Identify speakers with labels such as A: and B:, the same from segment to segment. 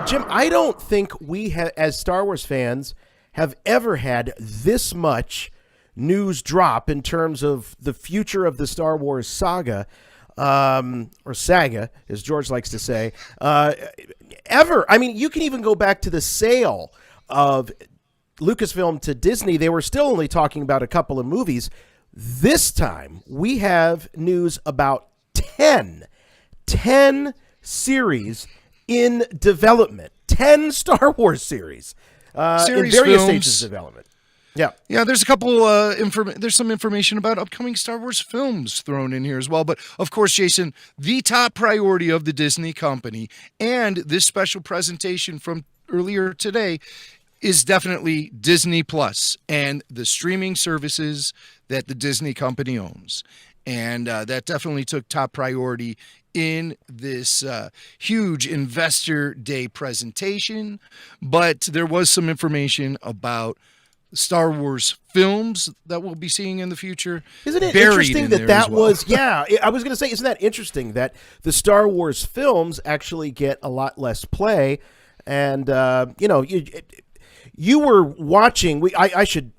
A: Jim, I don't think we as Star Wars fans have ever had this much news drop in terms of the future of the Star Wars saga, or saga, as George likes to say, ever. I mean, you can even go back to the sale of Lucasfilm to Disney. They were still only talking about a couple of movies. This time, we have news about 10 series in development. 10 Star Wars series in various
B: films.
A: stages of development. Yeah,
B: there's a couple. There's some information about upcoming Star Wars films thrown in here as well. But of course, Jason, the top priority of the Disney company and this special presentation from earlier today is definitely Disney Plus and the streaming services that the Disney company owns. And that definitely took top priority in this huge Investor Day presentation. But there was some information about Star Wars films that we'll be seeing in the future.
A: Isn't it interesting that was, yeah, I was going to say, isn't that interesting that the Star Wars films actually get a lot less play? And, you were watching. I should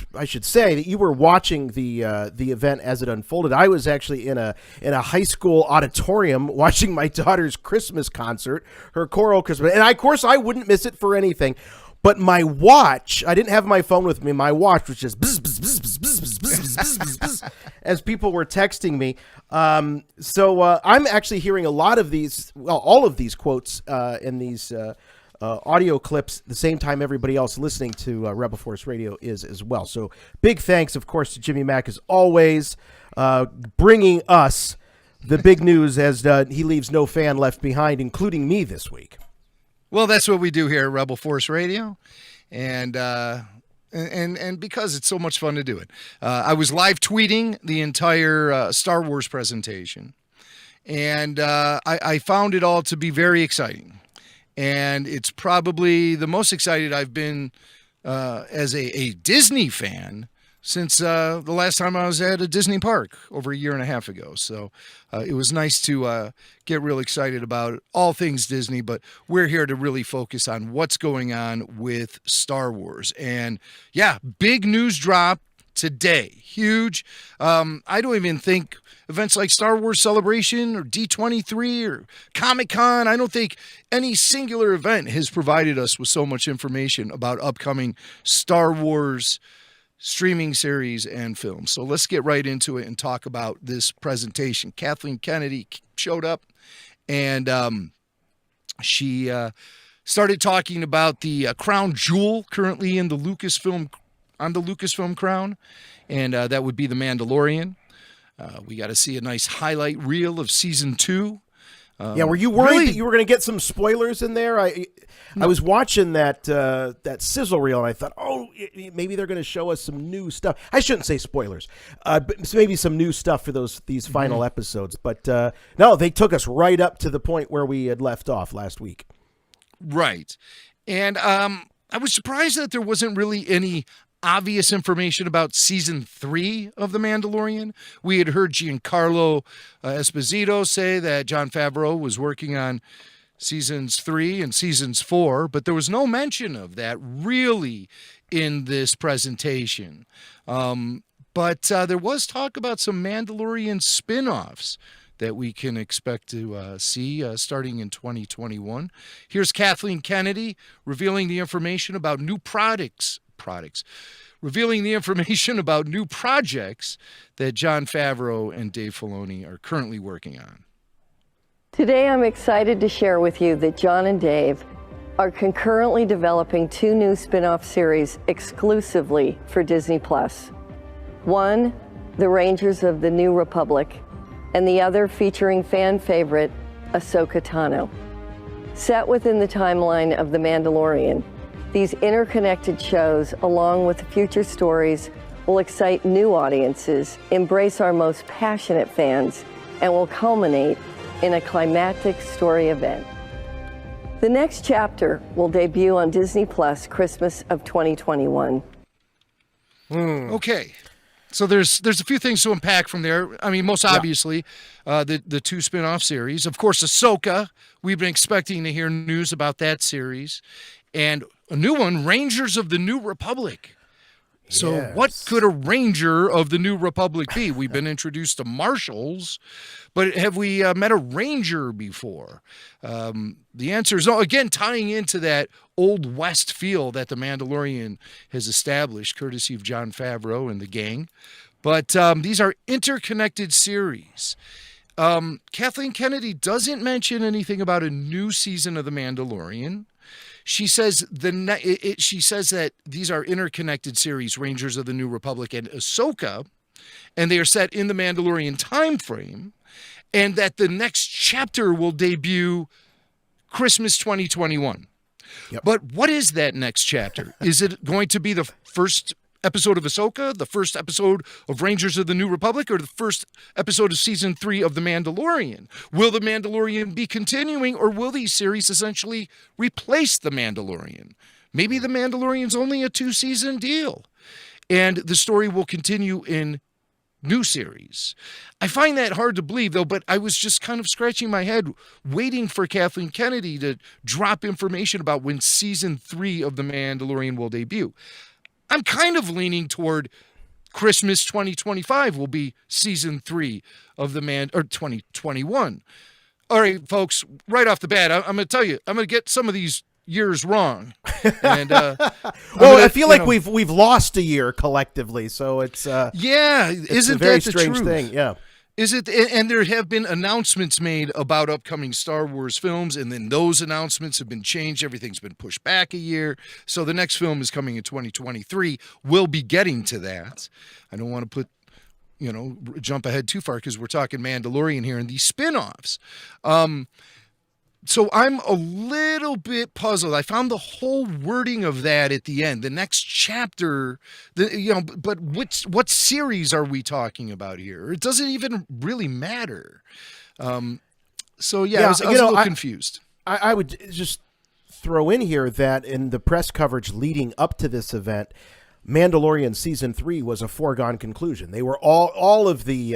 A: say that you were watching the event as it unfolded. I was actually in a high school auditorium watching my daughter's Christmas concert, her choral Christmas, and of course I wouldn't miss it for anything. But my watch, I didn't have my phone with me. My watch was just bzz, bzz, bzz, bzz, bzz, bzz, bzz, bzz, bzz, bzz, as people were texting me. So I'm actually hearing a lot of these, all of these quotes in these audio clips the same time everybody else listening to Rebel Force Radio is as well. So big thanks, of course, to Jimmy Mack as always, bringing us the big news as he leaves no fan left behind, including me this week.
B: Well, that's what we do here at Rebel Force Radio, and because it's so much fun to do it. I was live tweeting the entire Star Wars presentation, and I found it all to be very exciting. And it's probably the most excited I've been as a Disney fan since the last time I was at a Disney park over a year and a half ago. So it was nice to get real excited about all things Disney, but we're here to really focus on what's going on with Star Wars. And yeah, big news drop today. Huge. I don't even think events like Star Wars Celebration or D23 or Comic-Con, I don't think any singular event has provided us with so much information about upcoming Star Wars streaming series and films. So let's get right into it and talk about this presentation. Kathleen Kennedy showed up, and she started talking about the crown jewel currently in the Lucasfilm, on the Lucasfilm crown, and that would be The Mandalorian. We got to see a nice highlight reel of season 2.
A: Yeah, were you worried that you were going to get some spoilers in there? I was watching that sizzle reel, and I thought, maybe they're going to show us some new stuff. I shouldn't say spoilers, but maybe some new stuff for these final episodes. But no, they took us right up to the point where we had left off last week.
B: Right, and I was surprised that there wasn't really any obvious information about season 3 of The Mandalorian. We had heard Giancarlo Esposito say that Jon Favreau was working on seasons 3 and seasons 4, but there was no mention of that really in this presentation. But there was talk about some Mandalorian spinoffs that we can expect to see starting in 2021. Here's Kathleen Kennedy revealing the information about new revealing the information about new projects that Jon Favreau and Dave Filoni are currently working on.
C: Today I'm excited to share with you that Jon and Dave are concurrently developing 2 new spin-off series exclusively for Disney+. One, The Rangers of the New Republic, and the other featuring fan favorite Ahsoka Tano. Set within the timeline of The Mandalorian, these interconnected shows, along with future stories, will excite new audiences, embrace our most passionate fans, and will culminate in a climactic story event. The next chapter will debut on Disney Plus Christmas of 2021.
B: Okay. So there's a few things to unpack from there. I mean, most obviously, the two spin-off series. Of course, Ahsoka. We've been expecting to hear news about that series. And a new one, Rangers of the New Republic. So what could a Ranger of the New Republic be? We've been introduced to Marshals, but have we met a Ranger before? The answer is no. Again, tying into that Old West feel that The Mandalorian has established, courtesy of Jon Favreau and the gang. But these are interconnected series. Kathleen Kennedy doesn't mention anything about a new season of The Mandalorian. She says she says that these are interconnected series, Rangers of the New Republic and Ahsoka, and they are set in the Mandalorian time frame, and that the next chapter will debut Christmas 2021. Yep. But what is that next chapter? Is it going to be the first episode of Ahsoka, the first episode of Rangers of the New Republic, or the first episode of season 3 of The Mandalorian? Will The Mandalorian be continuing, or will these series essentially replace The Mandalorian? Maybe The Mandalorian's only a 2-season deal, and the story will continue in new series. I find that hard to believe, though, but I was just kind of scratching my head, waiting for Kathleen Kennedy to drop information about when season 3 of The Mandalorian will debut. I'm kind of leaning toward Christmas 2025 will be season 3 of or 2021. All right, folks, right off the bat, I'm going to tell you, I'm going to get some of these years wrong. And
A: I feel like we've lost a year collectively, so it's
B: isn't
A: a very
B: that the
A: strange
B: truth?
A: thing? Yeah.
B: Is it? And there have been announcements made about upcoming Star Wars films, and then those announcements have been changed. Everything's been pushed back a year. So the next film is coming in 2023. We'll be getting to that. I don't want to jump ahead too far because we're talking Mandalorian here and these spin-offs. So I'm a little bit puzzled. I found the whole wording of that at the end. The next chapter, but what series are we talking about here? It doesn't even really matter. I was a little confused.
A: I would just throw in here that in the press coverage leading up to this event, Mandalorian season 3 was a foregone conclusion. They were all of the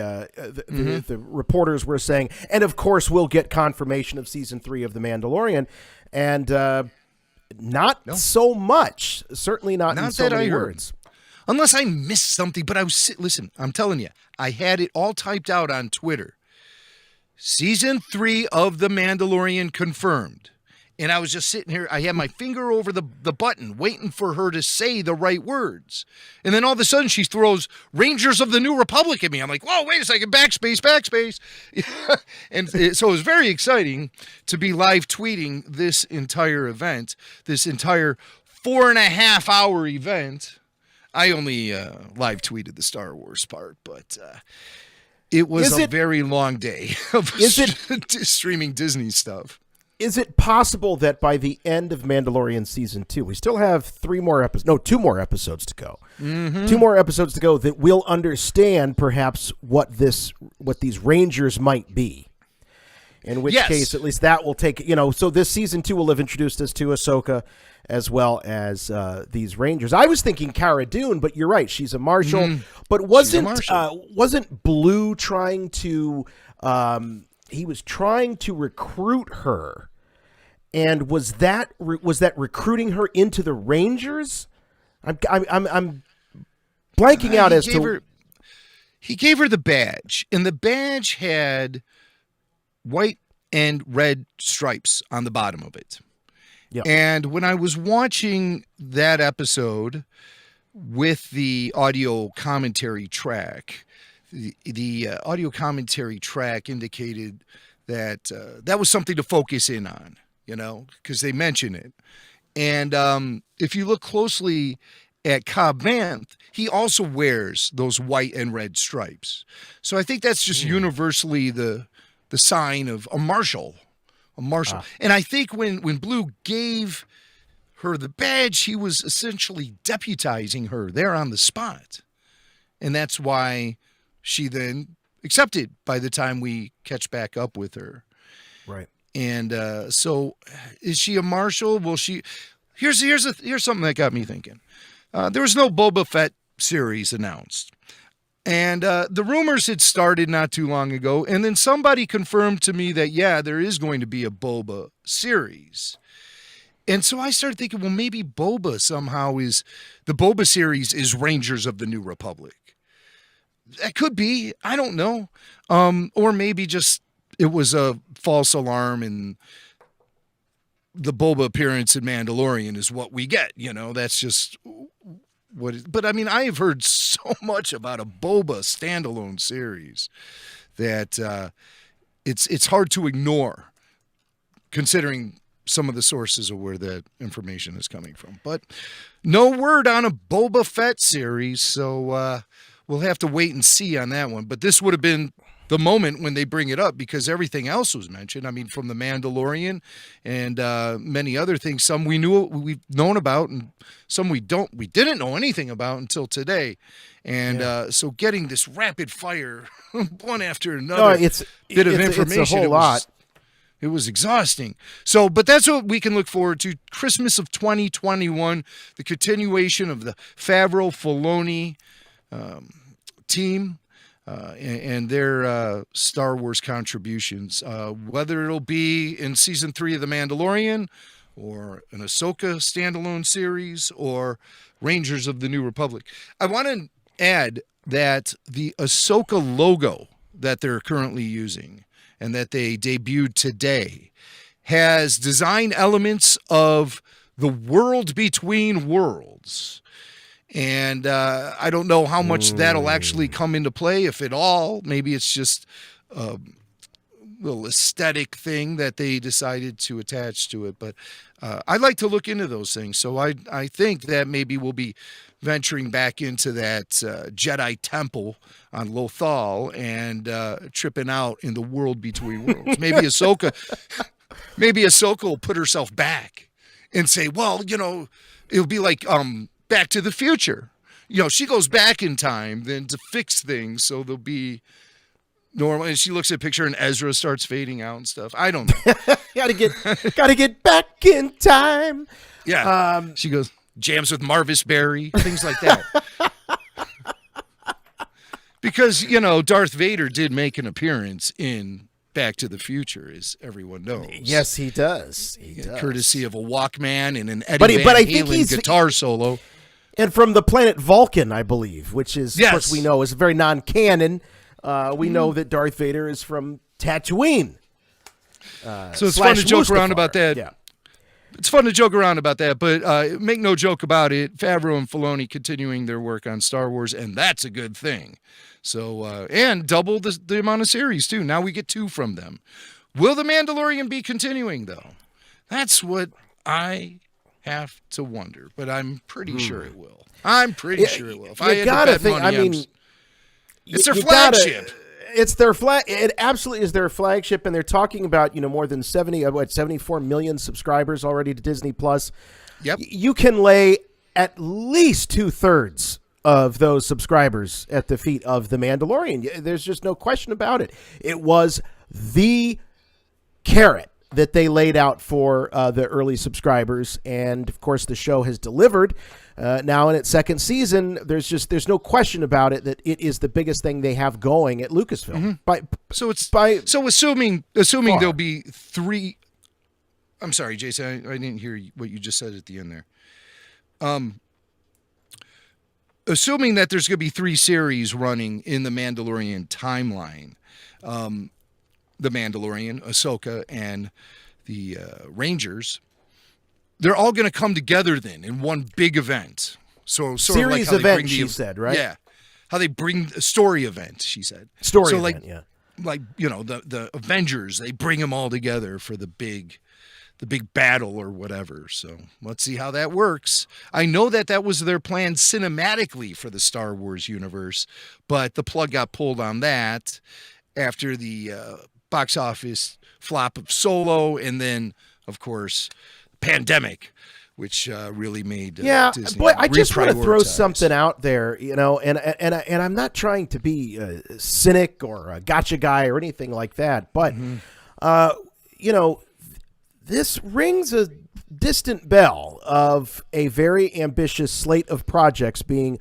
A: reporters were saying, and of course we'll get confirmation of season 3 of The Mandalorian, and so much. Certainly not in so many words.
B: Unless I missed something, but listen, I'm telling you, I had it all typed out on Twitter. Season 3 of The Mandalorian confirmed. And I was just sitting here. I had my finger over the button waiting for her to say the right words. And then all of a sudden she throws Rangers of the New Republic at me. I'm like, whoa, wait a second, backspace. And so it was very exciting to be live tweeting this entire event, this entire 4.5-hour event. I only live tweeted the Star Wars part, but it was a very long day of streaming Disney stuff.
A: Is it possible that by the end of Mandalorian season 2, we still have 2 more episodes to go? Mm-hmm. 2 more episodes to go that we'll understand perhaps what these Rangers might be. In which case, at least that will take, so this season 2 will have introduced us to Ahsoka as well as these Rangers. I was thinking Cara Dune, but you're right. She's a Marshal. But wasn't Blue trying to, he was trying to recruit her. And was that recruiting her into the Rangers? I'm blanking out as to.
B: He gave her the badge, and the badge had white and red stripes on the bottom of it. Yep. And when I was watching that episode with the audio commentary track, the audio commentary track indicated that that was something to focus in on. Because they mention it. And if you look closely at Cobb Vanth, he also wears those white and red stripes. So I think that's just universally the sign of a Marshal. And I think when Blue gave her the badge, he was essentially deputizing her there on the spot. And that's why she then accepted by the time we catch back up with her.
A: Right.
B: And so is she a Marshal? Will she? Here's something that got me thinking. There was no Boba Fett series announced. And the rumors had started not too long ago, and then somebody confirmed to me that, yeah, there is going to be a Boba series. And so I started thinking, well, maybe Boba somehow is, the Boba series is Rangers of the New Republic. That could be, I don't know. Or maybe just it was a false alarm and the Boba appearance in Mandalorian is what we get. You know, that's just but I mean, I have heard so much about a Boba standalone series that it's hard to ignore, considering some of the sources of where that information is coming from. But no word on a Boba Fett series, so we'll have to wait and see on that one. But this would have been the moment when they bring it up, because everything else was mentioned. I mean, from the Mandalorian and many other things. Some we've known about, and some we didn't know anything about until today. And so getting this rapid fire, one after another, bit of information,
A: it's a whole lot.
B: It was exhausting. So, but that's what we can look forward to. Christmas of 2021, the continuation of the Favreau-Filoni team. And their Star Wars contributions, whether it'll be in season 3 of The Mandalorian or an Ahsoka standalone series or Rangers of the New Republic. I want to add that the Ahsoka logo that they're currently using and that they debuted today has design elements of the world between worlds. And I don't know how much that'll actually come into play, if at all. Maybe it's just a little aesthetic thing that they decided to attach to it. But I'd like to look into those things. So I think that maybe we'll be venturing back into that Jedi temple on Lothal and tripping out in the world between worlds. Maybe Ahsoka will put herself back and say, well, you know, it'll be like Back to the Future. You know, she goes back in time then to fix things so they'll be normal. And she looks at a picture and Ezra starts fading out and stuff. I don't know.
A: gotta get back in time.
B: Yeah. She goes, jams with Marvis Berry, things like that. Because, you know, Darth Vader did make an appearance in Back to the Future, as everyone knows.
A: Yes, he does. He does.
B: Courtesy of a Walkman and an Eddie Van Halen guitar solo.
A: And from the planet Vulcan, I believe, which is,
B: yes,
A: of course, we know is very non-canon. We know that Darth Vader is from Tatooine.
B: So it's fun to joke around about that. Yeah. It's fun to joke around about that, but make no joke about it. Favreau and Filoni continuing their work on Star Wars, and that's a good thing. So, and double the amount of series, too. Now we get 2 from them. Will The Mandalorian be continuing, though? That's what I have to wonder, but I'm pretty sure it will. I'm pretty sure it will. If I had to bet money, I mean, it's their flagship.
A: It's their It absolutely is their flagship, and they're talking about, you know, more than 74 million subscribers already to Disney Plus.
B: Yep.
A: You can lay at least 2/3 of those subscribers at the feet of The Mandalorian. There's just no question about it. It was the carrot that they laid out for the early subscribers, and of course the show has delivered. Now in its 2nd season, there's no question about it that it is the biggest thing they have going at Lucasfilm.
B: Mm-hmm. So assuming there'll be 3. I'm sorry, Jason, I didn't hear what you just said at the end there. Assuming that there's going to be 3 series running in the Mandalorian timeline, the Mandalorian, Ahsoka, and the Rangers, they're all going to come together then in one big event. So sort
A: series
B: of like
A: event, she said, right?
B: Yeah, how they bring a story event, she said.
A: Story event, yeah.
B: Like, you know, the Avengers, they bring them all together for the big battle or whatever. So let's see how that works. I know that was their plan cinematically for the Star Wars universe, but the plug got pulled on that after the box office flop of Solo, and then, of course, pandemic, which really made Disney.
A: Boy, I just want to throw something out there, you know, and I'm not trying to be a cynic or a gotcha guy or anything like that, but you know, this rings a distant bell of a very ambitious slate of projects being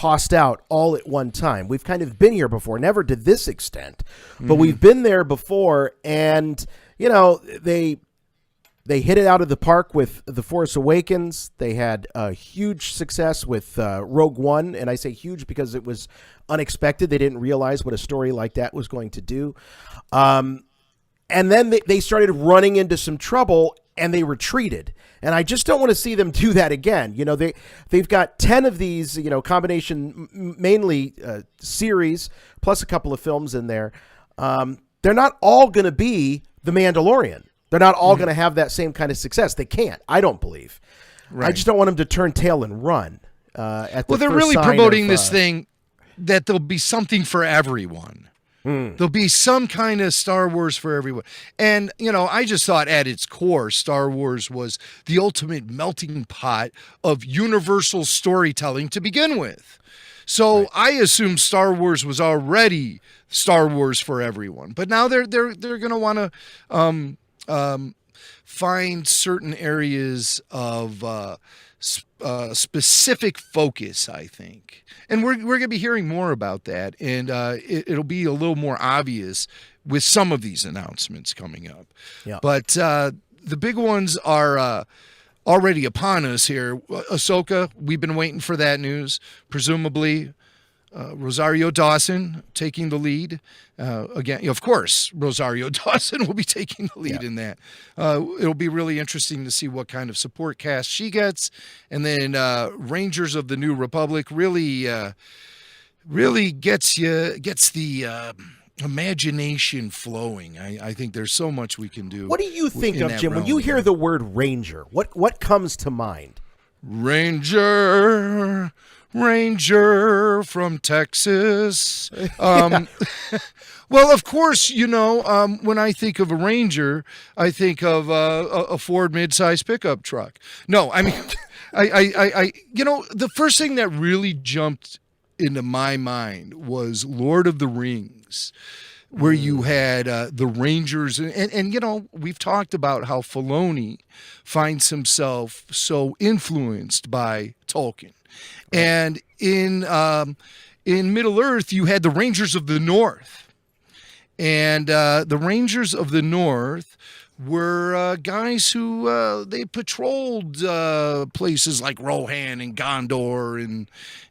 A: tossed out all at one time. We've kind of been here before, never to this extent, but we've been there before. And, you know, they hit it out of the park with The Force Awakens. They had a huge success with Rogue One, and I say huge because it was unexpected. They didn't realize what a story like that was going to do. And then they started running into some trouble, and they retreated. And I just don't want to see them do that again. You know, they've got 10 of these, you know, combination, mainly series, plus a couple of films in there. They're not all going to be The Mandalorian. They're not all going to have that same kind of success. They can't, I don't believe. Right. I just don't want them to turn tail and run. They're
B: really promoting this thing that there'll be something for everyone. There'll be some kind of Star Wars for everyone. And, you know, I just thought at its core, Star Wars was the ultimate melting pot of universal storytelling to begin with. So I assume Star Wars was already Star Wars for everyone. But now they're going to want to find certain areas of specific focus, I think. And we're going to be hearing more about that, and it'll be a little more obvious with some of these announcements coming up. Yeah. But the big ones are already upon us here. AHSOKA, we've been waiting for that news. Presumably, Rosario Dawson taking the lead. Again, of course, Rosario Dawson will be taking the lead in that. It'll be really interesting to see what kind of support cast she gets. And then Rangers of the New Republic really gets the imagination flowing. I think there's so much we can do.
A: What do you think of, Jim, when you hear the word Ranger? What comes to mind?
B: Ranger from Texas. Well, of course, you know, when I think of a Ranger, I think of a Ford midsize pickup truck. No, I mean, I you know, the first thing that really jumped into my mind was Lord of the Rings, where you had the Rangers. And, you know, we've talked about how Filoni finds himself so influenced by Tolkien. And in Middle-earth, you had the Rangers of the North. And the Rangers of the North were guys who they patrolled places like Rohan and Gondor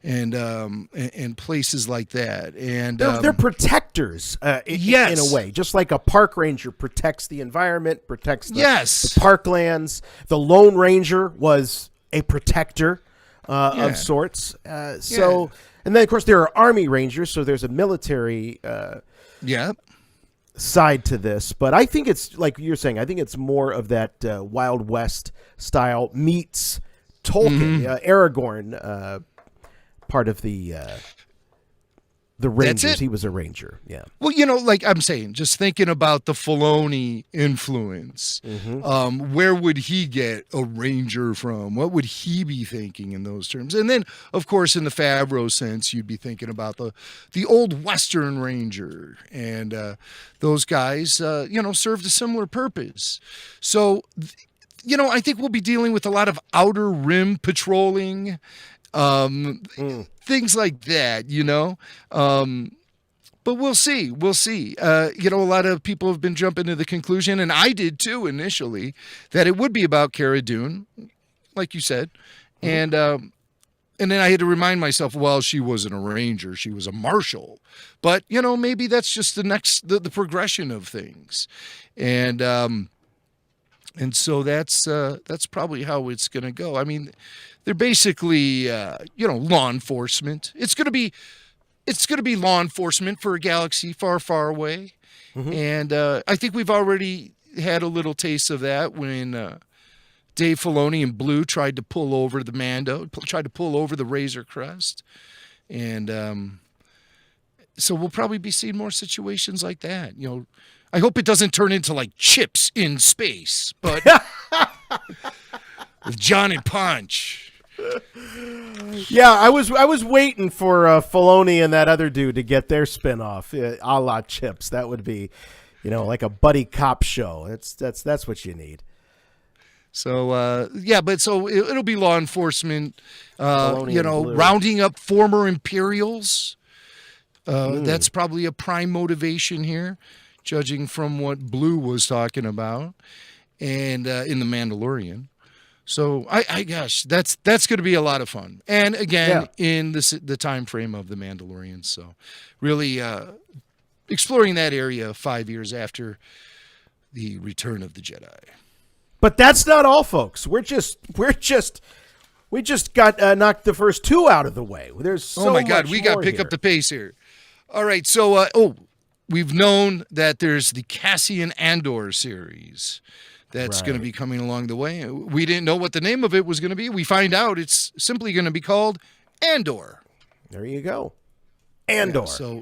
B: and places like that. And
A: they're protectors in a way, just like a park ranger protects the environment, protects the parklands. The Lone Ranger was a protector of sorts. And then, of course, there are Army Rangers, so there's a military side to this. But I think it's, like you're saying, I think it's more of that Wild West style meets Tolkien, Aragorn, part of the Rangers. He was a Ranger,
B: Well, you know, like I'm saying, just thinking about the Filoni influence, where would he get a Ranger from? What would he be thinking in those terms? And then, of course, in the Favreau sense, you'd be thinking about the old Western Ranger. And those guys, you know, served a similar purpose. So, you know, I think we'll be dealing with a lot of outer rim patrolling, things like that, you know. But we'll see. You know, a lot of people have been jumping to the conclusion, and I did too initially, that it would be about Cara Dune, like you said. And then I had to remind myself, well, she wasn't a Ranger, she was a Marshal. But, you know, maybe that's just the progression of things. And so that's probably how it's going to go. I mean, they're basically, you know, law enforcement. It's going to be law enforcement for a galaxy far, far away. And I think we've already had a little taste of that when Dave Filoni and Blue tried to pull over the Mando, tried to pull over the Razor Crest. And so we'll probably be seeing more situations like that. You know, I hope it doesn't turn into like Chips in space, but with John and Punch.
A: Yeah, I was waiting for Filoni and that other dude to get their spinoff, a la Chips. That would be, you know, like a buddy cop show. That's what you need.
B: So yeah, but so it'll be law enforcement,
A: Blue.
B: rounding up former Imperials. That's probably a prime motivation here, judging from what Blue was talking about, and in the Mandalorian. So gosh, that's going to be a lot of fun, and again in the time frame of the Mandalorian. So really exploring that area 5 years after the Return of the Jedi.
A: But that's not all, folks. We just got knocked the first two out of the way. There's so
B: oh my God,
A: much
B: we got to pick
A: here.
B: up the pace here. All right, so we've known that there's the Cassian Andor series that's going to be coming along the way. We didn't know what the name of it was going to be. We find out it's simply going to be called Andor.
A: There you go. Andor.
B: Yeah,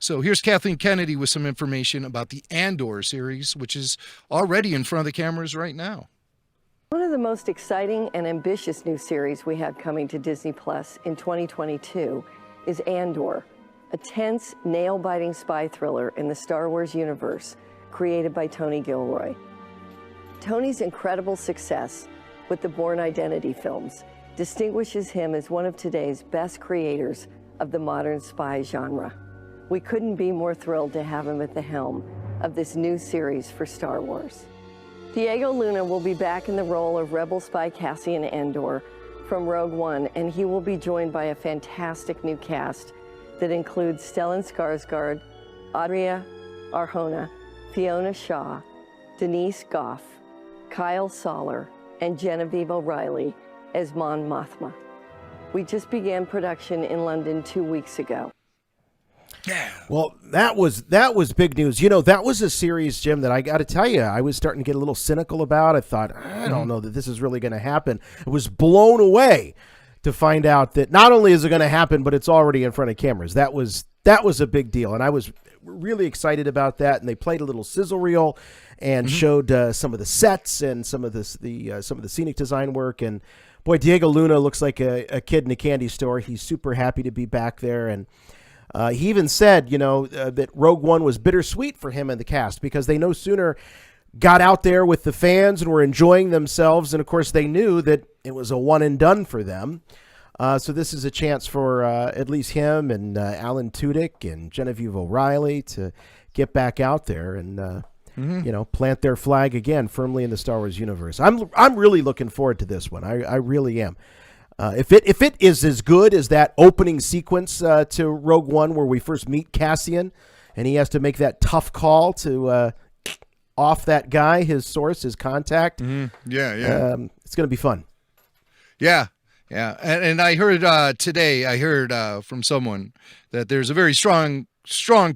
B: so here's Kathleen Kennedy with some information about the Andor series, which is already in front of the cameras right now.
C: One of the most exciting and ambitious new series we have coming to Disney Plus in 2022 is Andor, a tense, nail-biting spy thriller in the Star Wars universe created by Tony Gilroy. Tony's incredible success with the Bourne Identity films distinguishes him as one of today's best creators of the modern spy genre. We couldn't be more thrilled to have him at the helm of this new series for Star Wars. Diego Luna will be back in the role of Rebel spy Cassian Andor from Rogue One, and he will be joined by a fantastic new cast that includes Stellan Skarsgård, Adria Arjona, Fiona Shaw, Denise Goff, Kyle Soller, and Genevieve O'Reilly as Mon Mothma. We just began production in London 2 weeks ago.
B: Yeah.
A: Well, that was big news. You know, that was a series, Jim, that I got to tell you, I was starting to get a little cynical about. I thought, I don't know that this is really going to happen. I was blown away to find out that not only is it going to happen, but it's already in front of cameras. That was a big deal, and I was really excited about that. And they played a little sizzle reel and showed some of the sets and some of the scenic design work. And boy, Diego Luna looks like a kid in a candy store. He's super happy to be back there, and he even said, that Rogue One was bittersweet for him and the cast because they no sooner got out there with the fans and were enjoying themselves. And of course, they knew that it was a one and done for them. So this is a chance for at least him and Alan Tudyk and Genevieve O'Reilly to get back out there and, plant their flag again firmly in the Star Wars universe. I'm really looking forward to this one. I really am. If it is as good as that opening sequence to Rogue One where we first meet Cassian and he has to make that tough call to off that guy, his source, his contact.
B: Yeah.
A: It's going to be fun.
B: Yeah. And I heard today, from someone that there's a very strong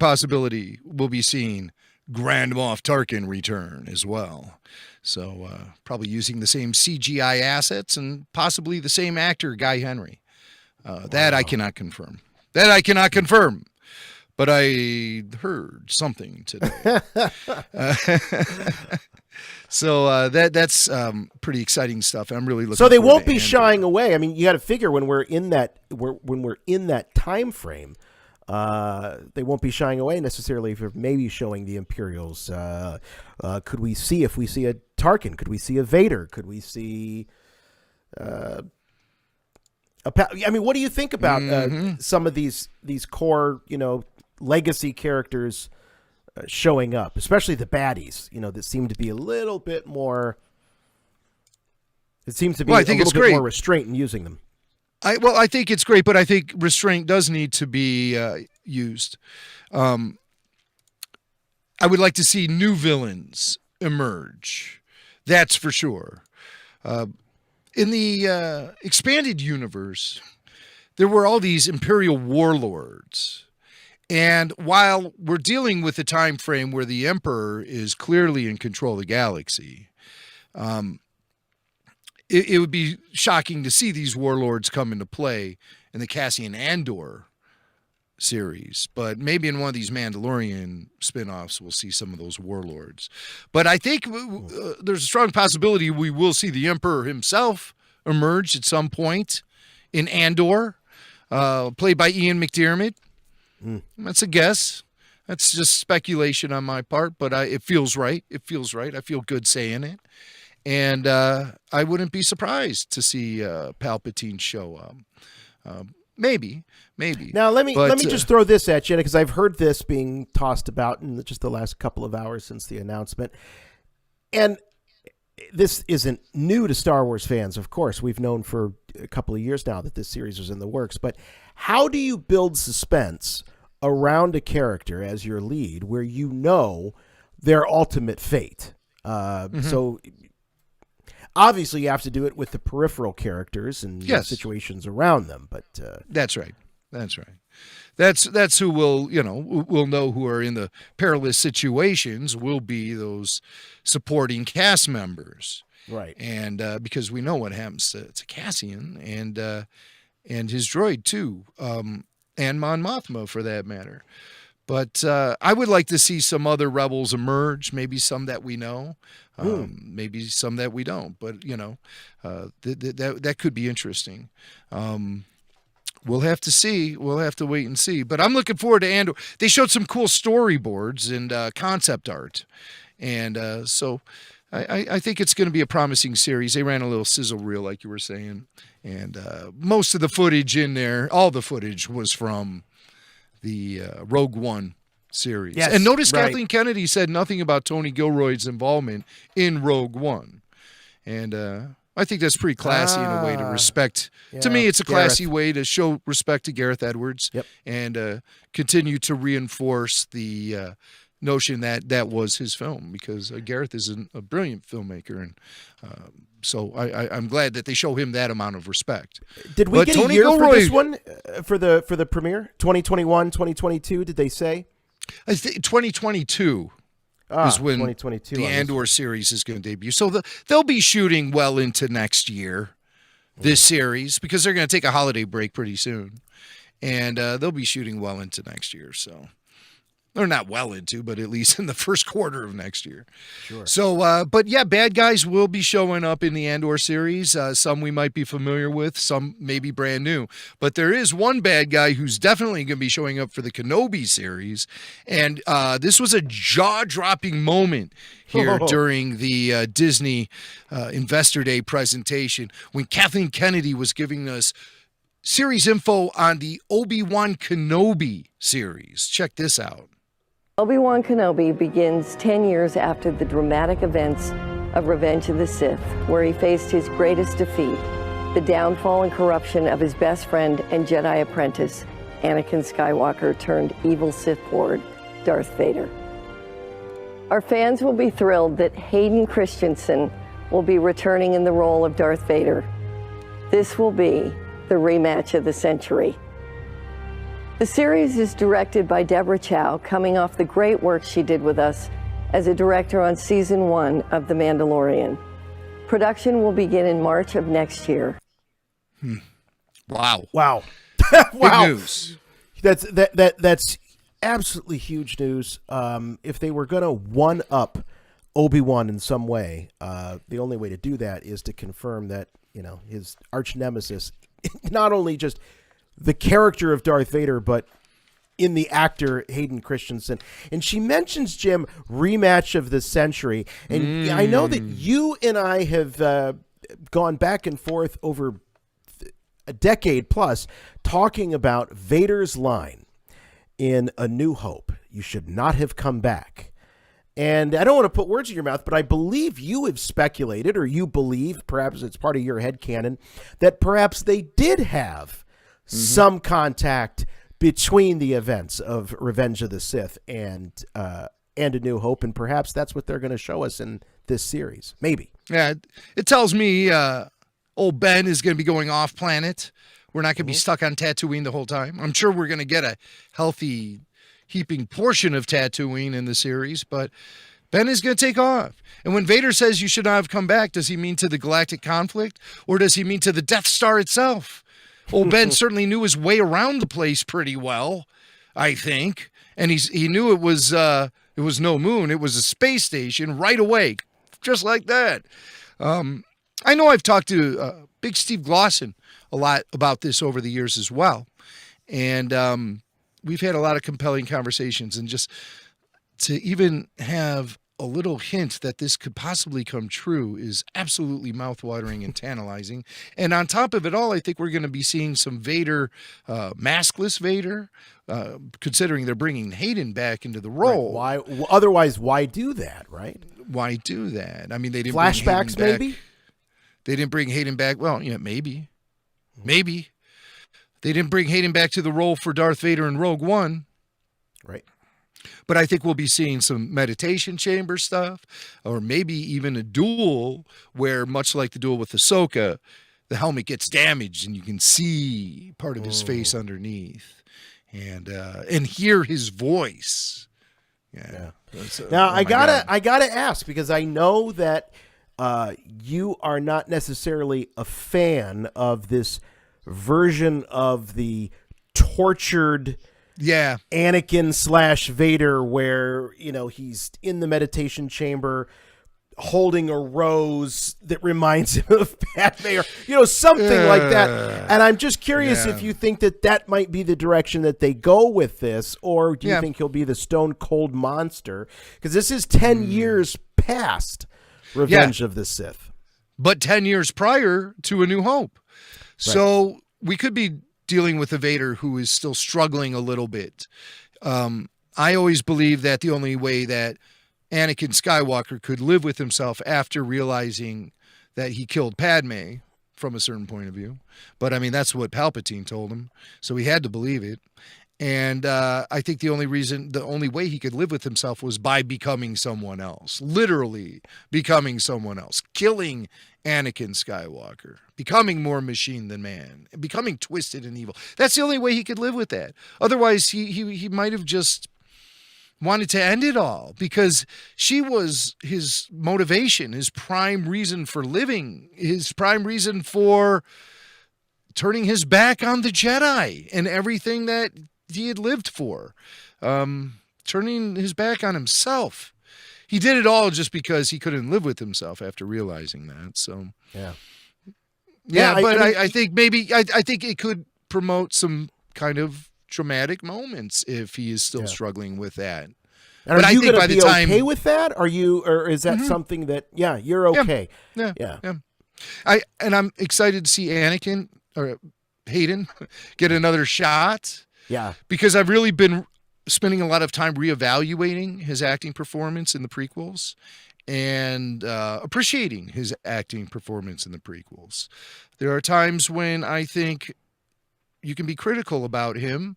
B: possibility we'll be seeing Grand Moff Tarkin return as well. So probably using the same CGI assets and possibly the same actor, Guy Henry. That I cannot confirm. But I heard something today. So that's pretty exciting stuff. I'm really looking.
A: So they
B: forward
A: won't
B: to
A: be
B: Andor.
A: shying away. I mean, you got to figure when we're in that time frame, they won't be shying away necessarily for maybe showing the Imperials. Could we see a Tarkin? Could we see a Vader? Could we see? I mean, what do you think about some of these core, legacy characters showing up, especially the baddies? That seem to be a little bit more. It seems to be
B: I think
A: a
B: it's
A: little bit
B: great.
A: more restraint in using them.
B: I think it's great, but I think restraint does need to be used. I would like to see new villains emerge. That's for sure. In the expanded universe, there were all these Imperial warlords. And while we're dealing with a time frame where the Emperor is clearly in control of the galaxy, it would be shocking to see these warlords come into play in the Cassian Andor series. But maybe in one of these Mandalorian spinoffs, we'll see some of those warlords. But I think there's a strong possibility we will see the Emperor himself emerge at some point in Andor, played by Ian McDiarmid. That's a guess. That's just speculation on my part, but it feels right. I feel good saying it. And I wouldn't be surprised to see Palpatine show up. Maybe.
A: Now let me just throw this at you, because I've heard this being tossed about in just the last couple of hours since the announcement, and this isn't new to Star Wars fans. Of course, we've known for a couple of years now that this series was in the works. But how do you build suspense around a character as your lead, where you know their ultimate fate? So obviously, you have to do it with the peripheral characters and situations around them. But
B: that's right. That's who we'll know who are in the perilous situations will be those supporting cast members,
A: right? And
B: because we know what happens to Cassian and his droid too, and Mon Mothma for that matter. But I would like to see some other rebels emerge, maybe some that we know, maybe some that we don't. But, that could be interesting. We'll have to see. We'll have to wait and see. But I'm looking forward to Andor. They showed some cool storyboards and concept art. And so I think it's going to be a promising series. They ran a little sizzle reel, like you were saying. And most of the footage in there, all the footage was from the Rogue One series.
A: Yes,
B: and notice Kathleen Kennedy said nothing about Tony Gilroy's involvement in Rogue One. And I think that's pretty classy in a way to respect. To me, it's a classy way to show respect to Gareth Edwards and continue to reinforce the notion that that was his film, because Gareth is a brilliant filmmaker. And so I'm glad that they show him that amount of respect.
A: Did we get Tony a year Gilroy, for this one, for the premiere? 2021, 2022, did they say?
B: I think 2022 is when
A: 2022
B: the Andor series is going to debut. So they'll be shooting well into next year, this series, because they're going to take a holiday break pretty soon. And they'll be shooting well into next year, so... They're not well into, but at least in the first quarter of next year.
A: Sure.
B: So, but yeah, bad guys will be showing up in the Andor series. Some we might be familiar with, some maybe brand new. But there is one bad guy who's definitely going to be showing up for the Kenobi series. And this was a jaw-dropping moment here during the Disney Investor Day presentation when Kathleen Kennedy was giving us series info on the Obi-Wan Kenobi series. Check this out.
C: Obi-Wan Kenobi begins 10 years after the dramatic events of Revenge of the Sith, where he faced his greatest defeat, the downfall and corruption of his best friend and Jedi apprentice, Anakin Skywalker turned evil Sith Lord, Darth Vader. Our fans will be thrilled that Hayden Christensen will be returning in the role of Darth Vader. This will be the rematch of the century. The series is directed by Deborah Chow, coming off the great work she did with us as a director on season 1 of The Mandalorian. Production will begin in March of next year.
B: Wow.
A: Wow.
B: Big news.
A: That's absolutely huge news. If they were going to one-up Obi-Wan in some way, the only way to do that is to confirm that, his arch nemesis, not only just the character of Darth Vader, but in the actor Hayden Christensen. And she mentions, Jim, rematch of the century. And I know that you and I have gone back and forth over a decade plus talking about Vader's line in A New Hope. You should not have come back. And I don't want to put words in your mouth, but I believe you have speculated, or you believe, perhaps it's part of your headcanon, that perhaps they did have some contact between the events of Revenge of the Sith and A New Hope, and perhaps that's what they're going to show us in this series. Maybe.
B: Yeah, it tells me old Ben is going to be going off planet. We're not going to be stuck on Tatooine the whole time. I'm sure we're going to get a healthy heaping portion of Tatooine in the series, but Ben is going to take off. And when Vader says you should not have come back, does he mean to the galactic conflict, or does he mean to the Death Star itself? Old Ben certainly knew his way around the place pretty well, I think. And he knew it was no moon. It was a space station right away, just like that. I know I've talked to Big Steve Glosson a lot about this over the years as well. And we've had a lot of compelling conversations. And just to even have a little hint that this could possibly come true is absolutely mouthwatering and tantalizing. And on top of it all, I think we're going to be seeing some Vader, maskless Vader, considering they're bringing Hayden back into the role.
A: Right. Why? Otherwise, why do that? Right?
B: Why do that? I mean, they didn't
A: flashbacks,
B: bring Hayden back.
A: maybe.
B: They didn't bring Hayden back. Well, yeah, maybe. They didn't bring Hayden back to the role for Darth Vader in Rogue One.
A: Right.
B: But I think we'll be seeing some meditation chamber stuff, or maybe even a duel where, much like the duel with Ahsoka, the helmet gets damaged and you can see part of his face underneath, and hear his voice. Yeah.
A: Now I gotta ask, because I know that you are not necessarily a fan of this version of the tortured Anakin / Vader, where, you know, he's in the meditation chamber holding a rose that reminds him of Padme, or, you know, something like that. And I'm just curious if you think that that might be the direction that they go with this, or do you think he'll be the stone cold monster? Because this is 10 years past Revenge of the Sith,
B: but 10 years prior to A New Hope. Right. So we could be dealing with a Vader who is still struggling a little bit. I always believe that the only way that Anakin Skywalker could live with himself after realizing that he killed Padme, from a certain point of view. But I mean, that's what Palpatine told him, so he had to believe it. And I think the only way he could live with himself was by becoming someone else, literally becoming someone else, killing Anakin Skywalker, becoming more machine than man, becoming twisted and evil. That's the only way he could live with that. Otherwise, he might have just wanted to end it all, because she was his motivation, his prime reason for living, his prime reason for turning his back on the Jedi and everything that he had lived for, turning his back on himself. He did it all just because he couldn't live with himself after realizing that. So I think maybe I think it could promote some kind of traumatic moments if he is still struggling with that.
A: And
B: but
A: are you going to be
B: okay
A: with that? Are you, or is that something that you're okay?
B: Yeah. I'm excited to see Anakin or Hayden get another shot.
A: Yeah,
B: because I've really been spending a lot of time reevaluating his acting performance in the prequels and appreciating his acting performance in the prequels. There are times when I think you can be critical about him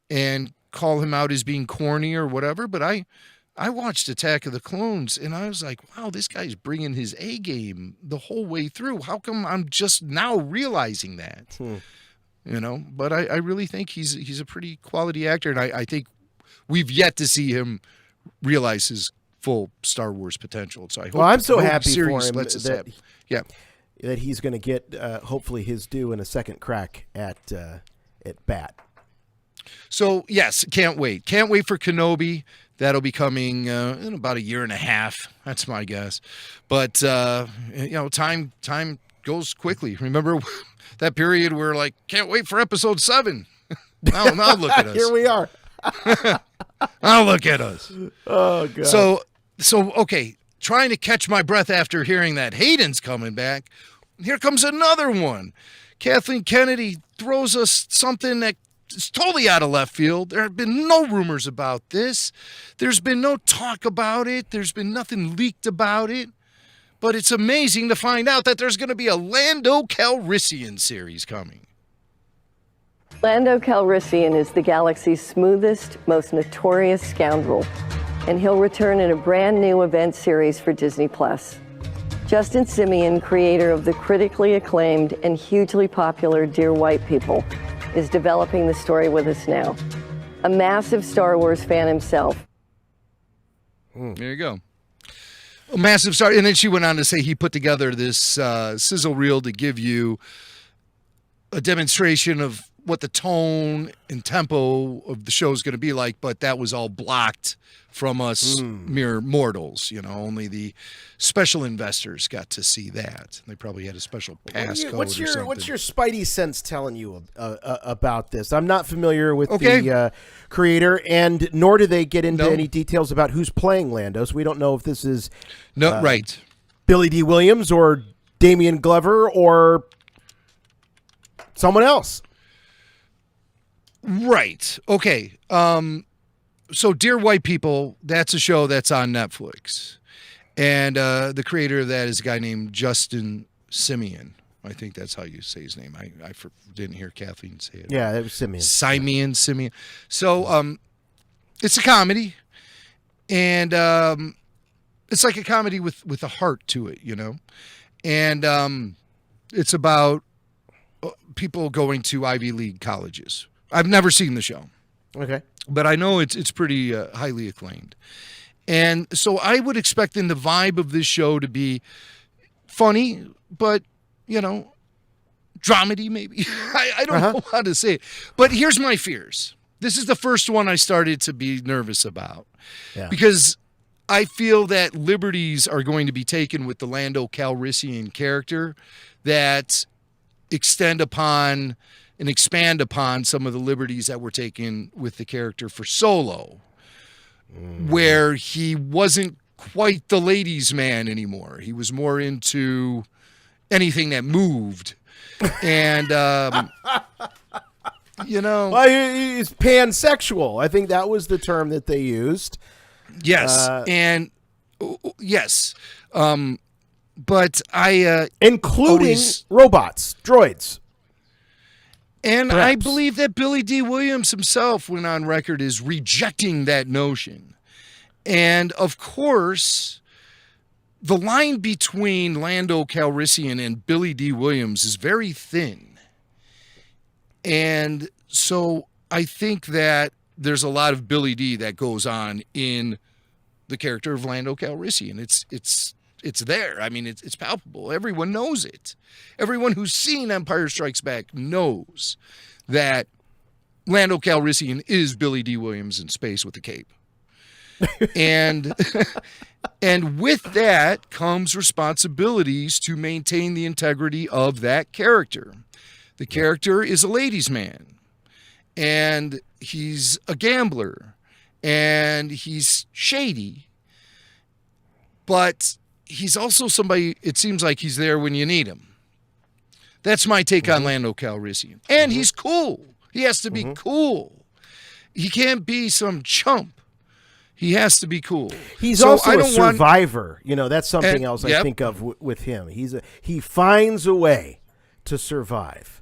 B: and call him out as being corny or whatever, but I watched Attack of the Clones and I was like, wow, this guy's bringing his A game the whole way through. How come I'm just now realizing that? You know, but I really think he's a pretty quality actor, and I think we've yet to see him realize his full Star Wars potential. So I hope
A: I'm so happy for him that he's going to get hopefully his due in a second crack at bat.
B: So yes, can't wait for Kenobi. That'll be coming in about a year and a half. That's my guess. But you know, time goes quickly. Remember that period where, like, can't wait for episode 7. Now look at us.
A: Here we are.
B: Now look at us.
A: Oh God.
B: So okay, trying to catch my breath after hearing that Hayden's coming back. Here comes another one. Kathleen Kennedy throws us something that is totally out of left field. There have been no rumors about this. There's been no talk about it. There's been nothing leaked about it. But it's amazing to find out that there's going to be a Lando Calrissian series coming.
C: Lando Calrissian is the galaxy's smoothest, most notorious scoundrel, and he'll return in a brand new event series for Disney+. Justin Simien, creator of the critically acclaimed and hugely popular Dear White People, is developing the story with us now. A massive Star Wars fan himself.
B: There you go. A massive star. And then she went on to say he put together this sizzle reel to give you a demonstration of what the tone and tempo of the show is going to be like, but that was all blocked from us mere mortals. Only the special investors got to see that. They probably had a special passcode or something.
A: What's your spidey sense telling you about this? I'm not familiar with the creator, and nor do they get into any details about who's playing Lando. So we don't know if this is
B: right,
A: Billy D. Williams or Damian Glover or someone else.
B: Right. Okay. So Dear White People, that's a show that's on Netflix. And the creator of that is a guy named Justin Simeon. I think that's how you say his name. I didn't hear Kathleen say it.
A: Yeah, it was Simeon.
B: Simeon. So it's a comedy. And it's like a comedy with a heart to it, And it's about people going to Ivy League colleges. I've never seen the show.
A: Okay.
B: But I know it's pretty highly acclaimed. And so I would expect in the vibe of this show to be funny, but, dramedy maybe. I don't know how to say it. But here's my fears. This is the first one I started to be nervous about. Yeah. Because I feel that liberties are going to be taken with the Lando Calrissian character that extend upon and expand upon some of the liberties that were taken with the character for Solo, where he wasn't quite the ladies' man anymore. He was more into anything that moved. And,
A: well, he's pansexual. I think that was the term that they used.
B: Yes. Yes. But
A: including robots, droids.
B: And perhaps. I believe that Billy D. Williams himself went on record as rejecting that notion. And, of course, the line between Lando Calrissian and Billy D. Williams is very thin. And so I think that there's a lot of Billy D. that goes on in the character of Lando Calrissian. It's there. I mean, it's palpable. Everyone knows it. Everyone who's seen Empire Strikes Back knows that Lando Calrissian is Billy D. Williams in space with a cape. And with that comes responsibilities to maintain the integrity of that character. The character is a ladies' man, and he's a gambler, and he's shady, but he's also somebody, it seems like he's there when you need him. That's my take on Lando Calrissian. And he's cool. He has to be cool. He can't be some chump. He has to be cool.
A: He's also a survivor. That's something else I think of with him. He finds a way to survive.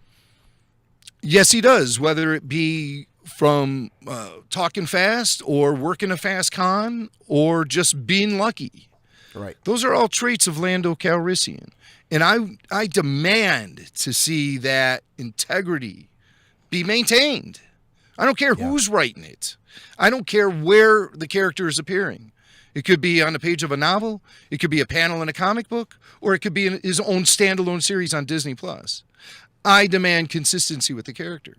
B: Yes, he does, whether it be from talking fast or working a fast con or just being lucky.
A: Right.
B: Those are all traits of Lando Calrissian. And I demand to see that integrity be maintained. I don't care who's writing it. I don't care where the character is appearing. It could be on the page of a novel. It could be a panel in a comic book, or it could be in his own standalone series on Disney+. I demand consistency with the character.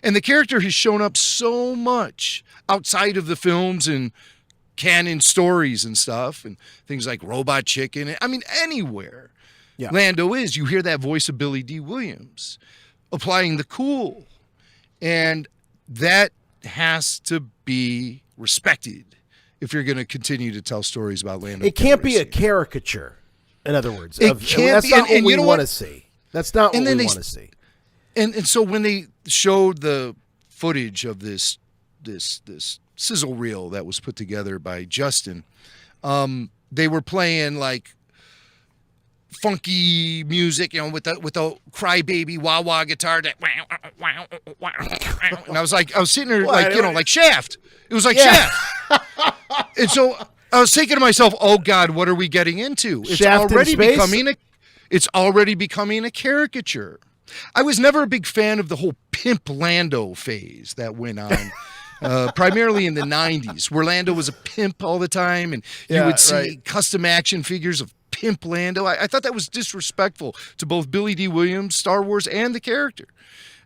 B: And the character has shown up so much outside of the films and canon stories and stuff and things like Robot Chicken. I mean, anywhere Lando is, you hear that voice of Billy D. Williams applying the cool. And that has to be respected if you're going to continue to tell stories about Lando.
A: It can't be a caricature, in other words.
B: That's
A: not what we want to see. That's not what we want to see.
B: And so when they showed the footage of this sizzle reel that was put together by Justin, they were playing like funky music, with the crybaby wah wah guitar that and I was sitting there like Shaft. It was like Shaft. And so I was thinking to myself, oh God, what are we getting into? It's already becoming a caricature. I was never a big fan of the whole pimp Lando phase that went on. Primarily in the 90s, where Lando was a pimp all the time, and you would see custom action figures of pimp Lando. I thought that was disrespectful to both Billy D. Williams, Star Wars, and the character.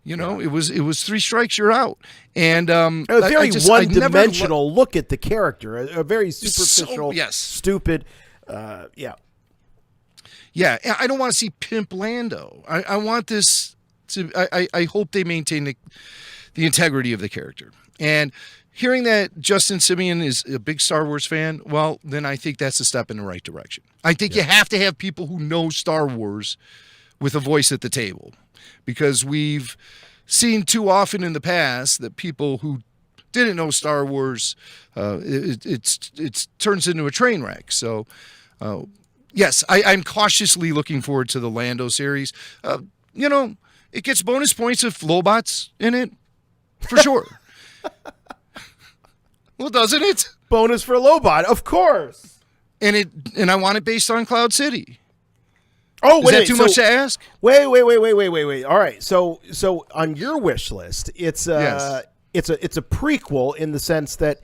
B: You know, it was 3 strikes, you're out. And
A: a very one-dimensional look at the character, a very superficial, stupid. Yeah.
B: I don't want to see Pimp Lando. I want this to. I hope they maintain the integrity of the character. And hearing that Justin Simeon is a big Star Wars fan, well, then I think that's a step in the right direction. I think you have to have people who know Star Wars with a voice at the table, because we've seen too often in the past that people who didn't know Star Wars, it turns into a train wreck. So, yes, I'm cautiously looking forward to the Lando series. You know, it gets bonus points if Lobot's in it, for sure. Well, doesn't it?
A: Bonus for Lobot, of course.
B: And I want it based on Cloud City.
A: Oh, wait,
B: is that too much to ask?
A: Wait. All right. So on your wish list, it's a prequel in the sense that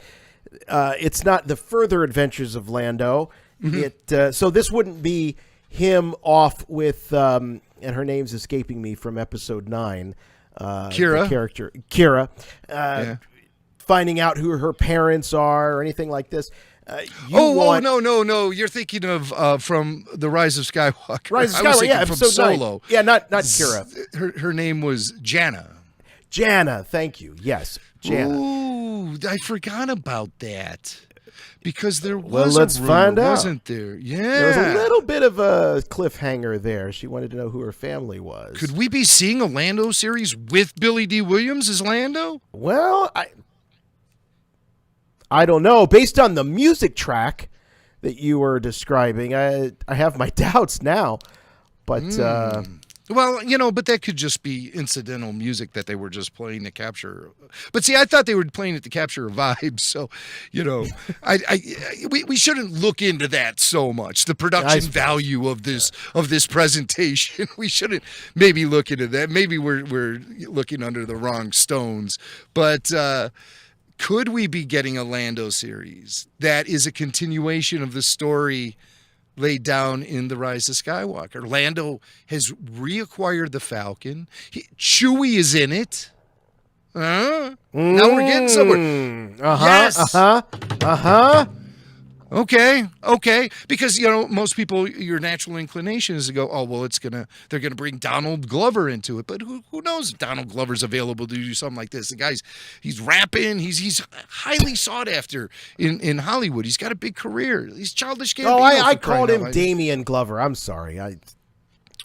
A: it's not the further adventures of Lando. Mm-hmm. So this wouldn't be him off with and her name's escaping me from episode 9.
B: Kira.
A: The character Kira. Finding out who her parents are or anything like this.
B: No. You're thinking of from The Rise of Skywalker.
A: Rise of Skywalker,
B: from Solo.
A: 9. Yeah, not Kira.
B: Her name was Janna.
A: Janna, thank you. Yes, Janna.
B: Ooh, I forgot about that. Because there was
A: let's find out.
B: Wasn't there? Yeah.
A: There was a little bit of a cliffhanger there. She wanted to know who her family was.
B: Could we be seeing a Lando series with Billy D. Williams as Lando?
A: Well, I don't know. Based on the music track that you were describing, I have my doubts now. But
B: well, you know, but that could just be incidental music that they were just playing to capture. But see, I thought they were playing it to capture a vibe. So, you know, we shouldn't look into that so much. The production value of this presentation, we shouldn't maybe look into that. Maybe we're looking under the wrong stones. But could we be getting a Lando series that is a continuation of the story laid down in The Rise of Skywalker? Lando has reacquired the Falcon. Chewie is in it. Now we're getting somewhere. Yes. Okay. Because, you know, most people, your natural inclination is to go, oh, well, they're gonna bring Donald Glover into it. But who knows if Donald Glover's available to do something like this? The guy's, he's rapping. He's highly sought after in Hollywood. He's got a big career. He's Childish Gambino.
A: Oh, I called him Damian Glover. I'm sorry.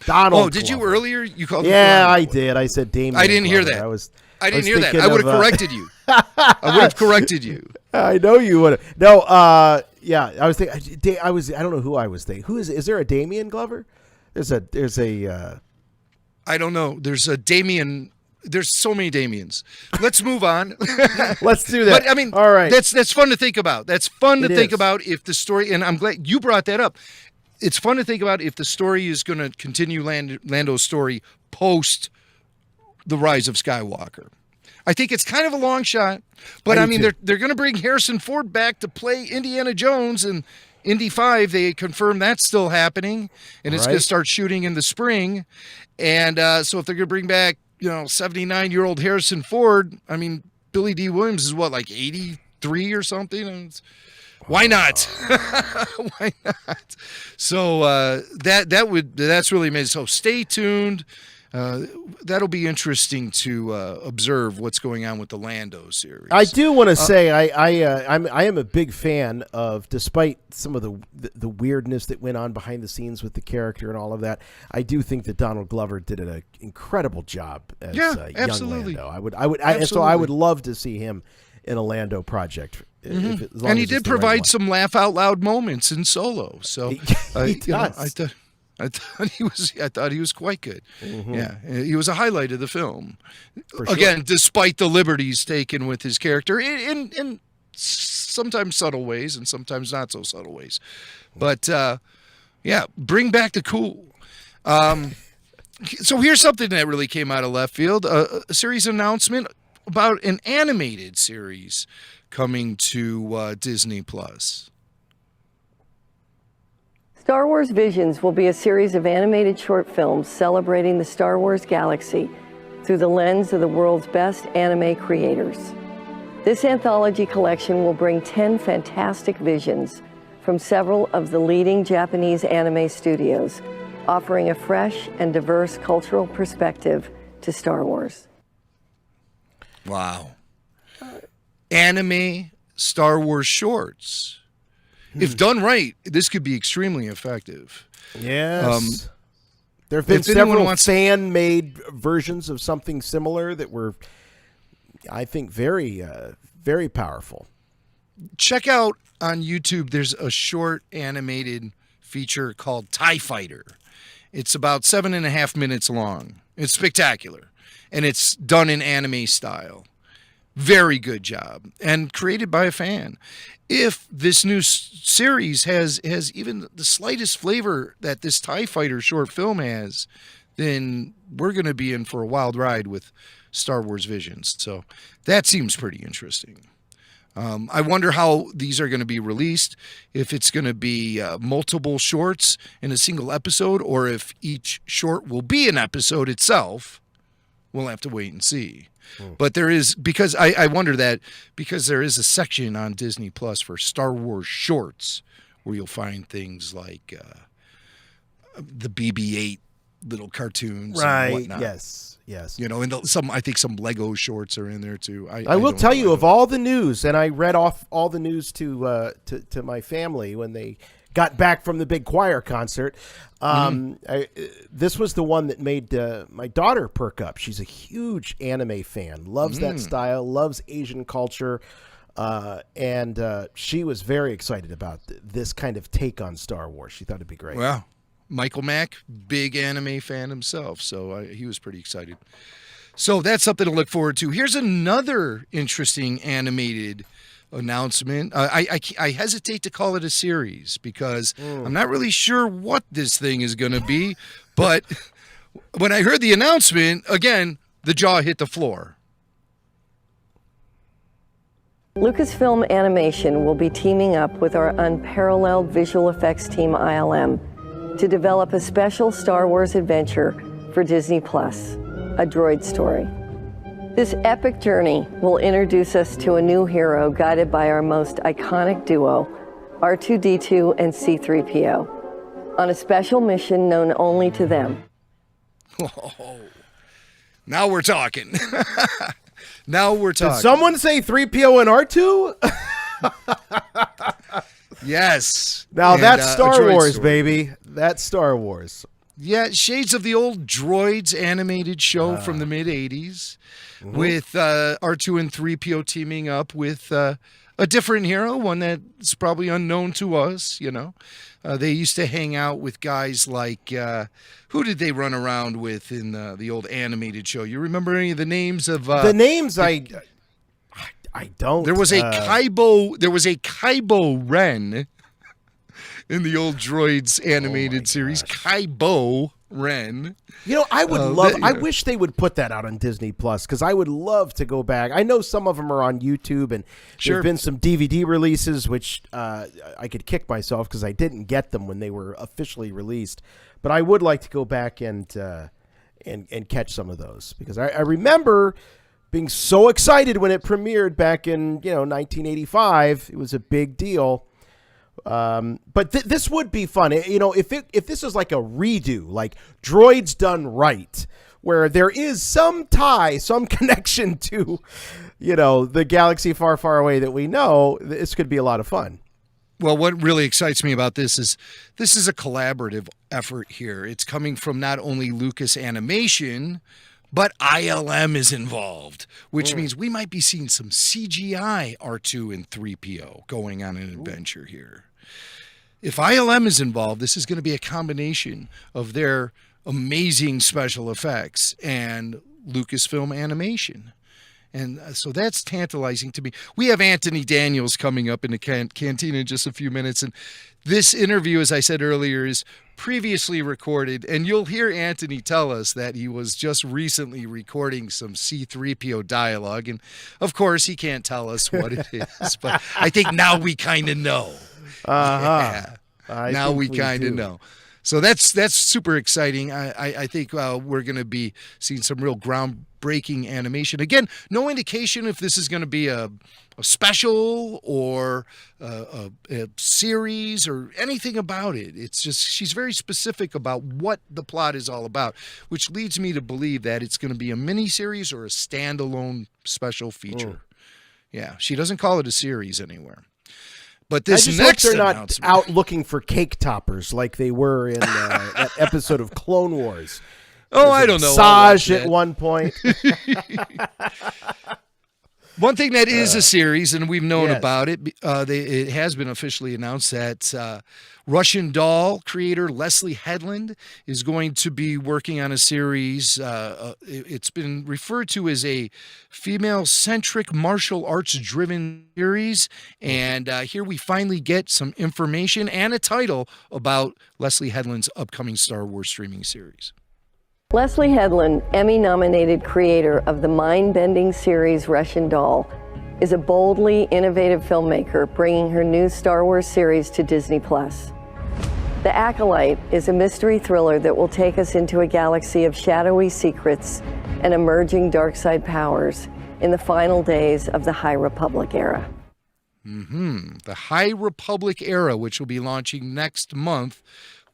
A: Donald.
B: Oh, did
A: Glover.
B: you earlier? You called him?
A: Yeah, I did. I said Damian.
B: I didn't hear that. I didn't hear that. I would have corrected you. I would have corrected you.
A: I know you would have. No, yeah, I was thinking. I don't know who I was thinking. Who is there a Damian Glover? There's a.
B: I don't know. There's a Damian. There's so many Damians. Let's move on.
A: Let's do that.
B: But I mean,
A: all right.
B: That's fun to think about. That's fun to think about if the story. And I'm glad you brought that up. It's fun to think about if the story is going to continue Lando's story post The Rise of Skywalker. I think it's kind of a long shot, but I mean, they're going to bring Harrison Ford back to play Indiana Jones, and Indy 5, they confirmed that's still happening, and it's going to start shooting in the spring. And so if they're going to bring back, 79-year-old Harrison Ford, I mean, Billy D. Williams is what, like 83 or something? Why not? Why not? So that's really amazing. So stay tuned. That'll be interesting to observe what's going on with the Lando series.
A: I do want to say I am a big fan of, despite some of the weirdness that went on behind the scenes with the character and all of that, I do think that Donald Glover did an incredible job as young Lando. I would love to see him in a Lando project.
B: Mm-hmm. And he did provide some laugh out loud moments in Solo. So
A: he does.
B: I thought he was quite good. Mm-hmm. Yeah, he was a highlight of the film. Again, despite the liberties taken with his character in sometimes subtle ways and sometimes not so subtle ways. But bring back the cool. So here's something that really came out of left field: a series announcement about an animated series coming to Disney Plus.
C: Star Wars Visions will be a series of animated short films celebrating the Star Wars galaxy, through the lens of the world's best anime creators. This anthology collection will bring 10 fantastic visions from several of the leading Japanese anime studios, offering a fresh and diverse cultural perspective to Star Wars.
B: Wow. Anime Star Wars shorts. If done right, this could be extremely effective.
A: Yes. There have been several fan-made versions of something similar that were, I think, very, very powerful.
B: Check out on YouTube, there's a short animated feature called TIE Fighter. It's about 7.5 minutes long. It's spectacular. And it's done in anime style. Very good job. And created by a fan. If this new series has even the slightest flavor that this TIE Fighter short film has, then we're going to be in for a wild ride with Star Wars Visions. So that seems pretty interesting. I wonder how these are going to be released, if it's going to be multiple shorts in a single episode, or if each short will be an episode itself. We'll have to wait and see. But there is, because I wonder that, because there is a section on Disney Plus for Star Wars shorts where you'll find things like the BB-8 little cartoons and whatnot.
A: Yes.
B: You know, and I think some Lego shorts are in there too.
A: I will tell you, of all the news, and I read off all the news to my family when they got back from the big choir concert. This was the one that made my daughter perk up. She's a huge anime fan, loves that style, loves Asian culture, and she was very excited about this kind of take on Star Wars. She thought it'd be great.
B: Wow. Michael Mack, big anime fan himself, so he was pretty excited. So that's something to look forward to. Here's another interesting animated announcement. I hesitate to call it a series because I'm not really sure what this thing is going to be, but when I heard the announcement, again, the jaw hit the floor.
C: Lucasfilm Animation will be teaming up with our unparalleled visual effects team ILM to develop a special Star Wars adventure for Disney Plus, a Droid Story. This epic journey will introduce us to a new hero guided by our most iconic duo, R2-D2 and C-3PO, on a special mission known only to them.
B: Oh, now we're talking. Now we're talking.
A: Did someone say 3PO and R2?
B: Yes.
A: Now
B: and,
A: that's Star Wars,
B: Story.
A: baby. That's Star Wars.
B: Yeah, shades of the old Droids animated show from the mid-'80s with R2 and 3PO teaming up with a different hero, one that's probably unknown to us, you know. They used to hang out with guys like, who did they run around with in the old animated show? You remember any of the names of...
A: the names, I don't.
B: There was a Kybo Ren in the old Droids animated series. Kybo Ren.
A: You know, I would love. I wish they would put that out on Disney Plus because I would love to go back. I know some of them are on YouTube, and there's been some DVD releases, which I could kick myself because I didn't get them when they were officially released. But I would like to go back and catch some of those because I remember being so excited when it premiered back in 1985. It was a big deal. But this would be fun. If this is like a redo, like Droids done right, where there is some tie, some connection to, the galaxy far, far away that we know, this could be a lot of fun.
B: Well, what really excites me about this is a collaborative effort here. It's coming from not only Lucas Animation, but ILM is involved, which means we might be seeing some CGI R2 and 3PO going on an adventure here. If ILM is involved, this is going to be a combination of their amazing special effects and Lucasfilm Animation. And so that's tantalizing to me. We have Anthony Daniels coming up in the canteen in just a few minutes. And this interview, as I said earlier, is previously recorded. And you'll hear Anthony tell us that he was just recently recording some C-3PO dialogue. And, of course, he can't tell us what it is. But I think now we kind of know. Yeah. Now we kind of know. So that's super exciting. I think we're going to be seeing some real groundbreaking groundbreaking animation. Again, no indication if this is going to be a special or a series or anything about it. It's just she's very specific about what the plot is all about, which leads me to believe that it's going to be a miniseries or a standalone special feature. Yeah, she doesn't call it a series anywhere. But this
A: I just
B: next
A: hope they're not
B: announcement,
A: out looking for cake toppers like they were in that episode of Clone Wars.
B: oh, I don't know.
A: Saj at one point.
B: One thing that is a series, and we've known
A: yes.
B: about it, it has been officially announced that Russian doll creator Leslye Headland is going to be working on a series. It's been referred to as a female-centric martial arts-driven series, and here we finally get some information and a title about Leslye Headland's upcoming Star Wars streaming series.
C: Leslye Headland, Emmy-nominated creator of the mind-bending series Russian Doll, is a boldly innovative filmmaker bringing her new Star Wars series to Disney+. The Acolyte is a mystery thriller that will take us into a galaxy of shadowy secrets and emerging dark side powers in the final days of the High Republic era.
B: The High Republic era, which will be launching next month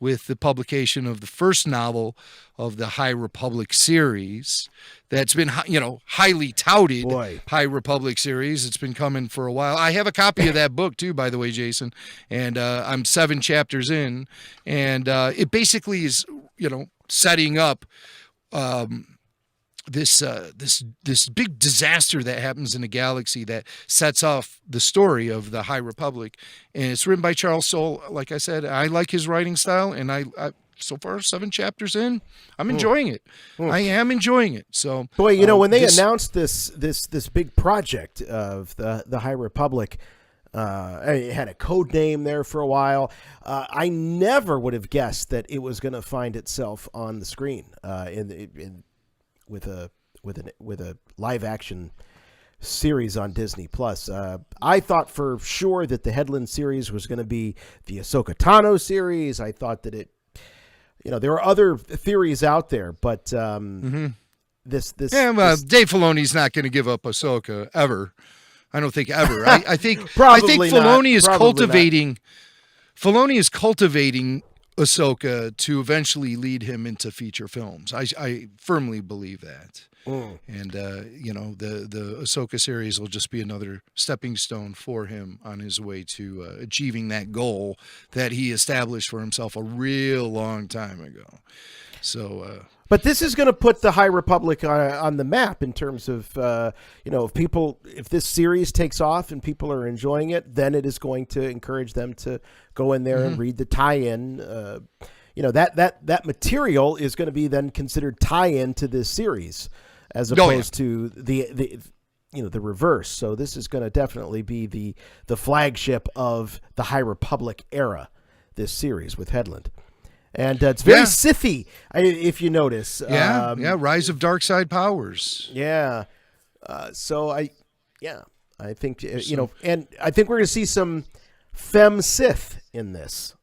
B: with the publication of the first novel of the High Republic series that's been, highly touted.
A: Boy.
B: High Republic series. It's been coming for a while. I have a copy of that book too, by the way, Jason, and I'm 7 chapters in, and it basically is, setting up this big disaster that happens in the galaxy that sets off the story of the High Republic, and it's written by Charles Soule. Like I said, I like his writing style, and I so far 7 chapters in, I'm enjoying it. I am enjoying it. So,
A: boy, when they announced this big project of the High Republic, it had a code name there for a while. I never would have guessed that it was going to find itself on the screen with a live action series on Disney Plus. I thought for sure that the Headland series was going to be the Ahsoka Tano series. I thought that it, there were other theories out there, but this
B: Dave Filoni's not going to give up Ahsoka ever. I don't think ever. I think Filoni is cultivating. Filoni is cultivating Ahsoka to eventually lead him into feature films. I firmly believe that. And, the Ahsoka series will just be another stepping stone for him on his way to achieving that goal that he established for himself a real long time ago. So,
A: but this is going to put the High Republic on the map in terms of, if this series takes off and people are enjoying it, then it is going to encourage them to go in there and read the tie-in. That material is going to be then considered tie-in to this series, as opposed to the reverse. So this is going to definitely be the flagship of the High Republic era, this series with Headland. And it's very Sith-y, if you notice.
B: Rise of Dark Side powers.
A: Yeah. I think, and I think we're going to see some femme Sith in this.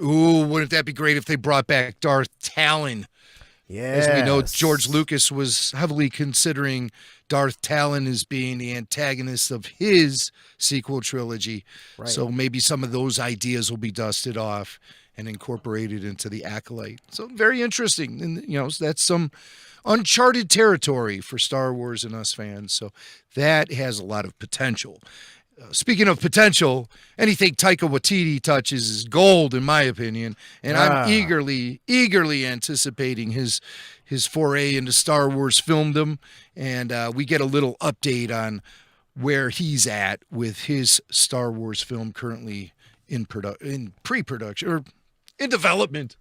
B: Ooh, wouldn't that be great if they brought back Darth Talon?
A: Yeah.
B: As we know, George Lucas was heavily considering Darth Talon as being the antagonist of his sequel trilogy. Right. So maybe some of those ideas will be dusted off and incorporated into the Acolyte. So very interesting. And, that's some uncharted territory for Star Wars and us fans. So that has a lot of potential. Speaking of potential, anything Taika Waititi touches is gold, in my opinion. And I'm eagerly anticipating his foray into Star Wars filmdom. And we get a little update on where he's at with his Star Wars film currently in pre-production or in development.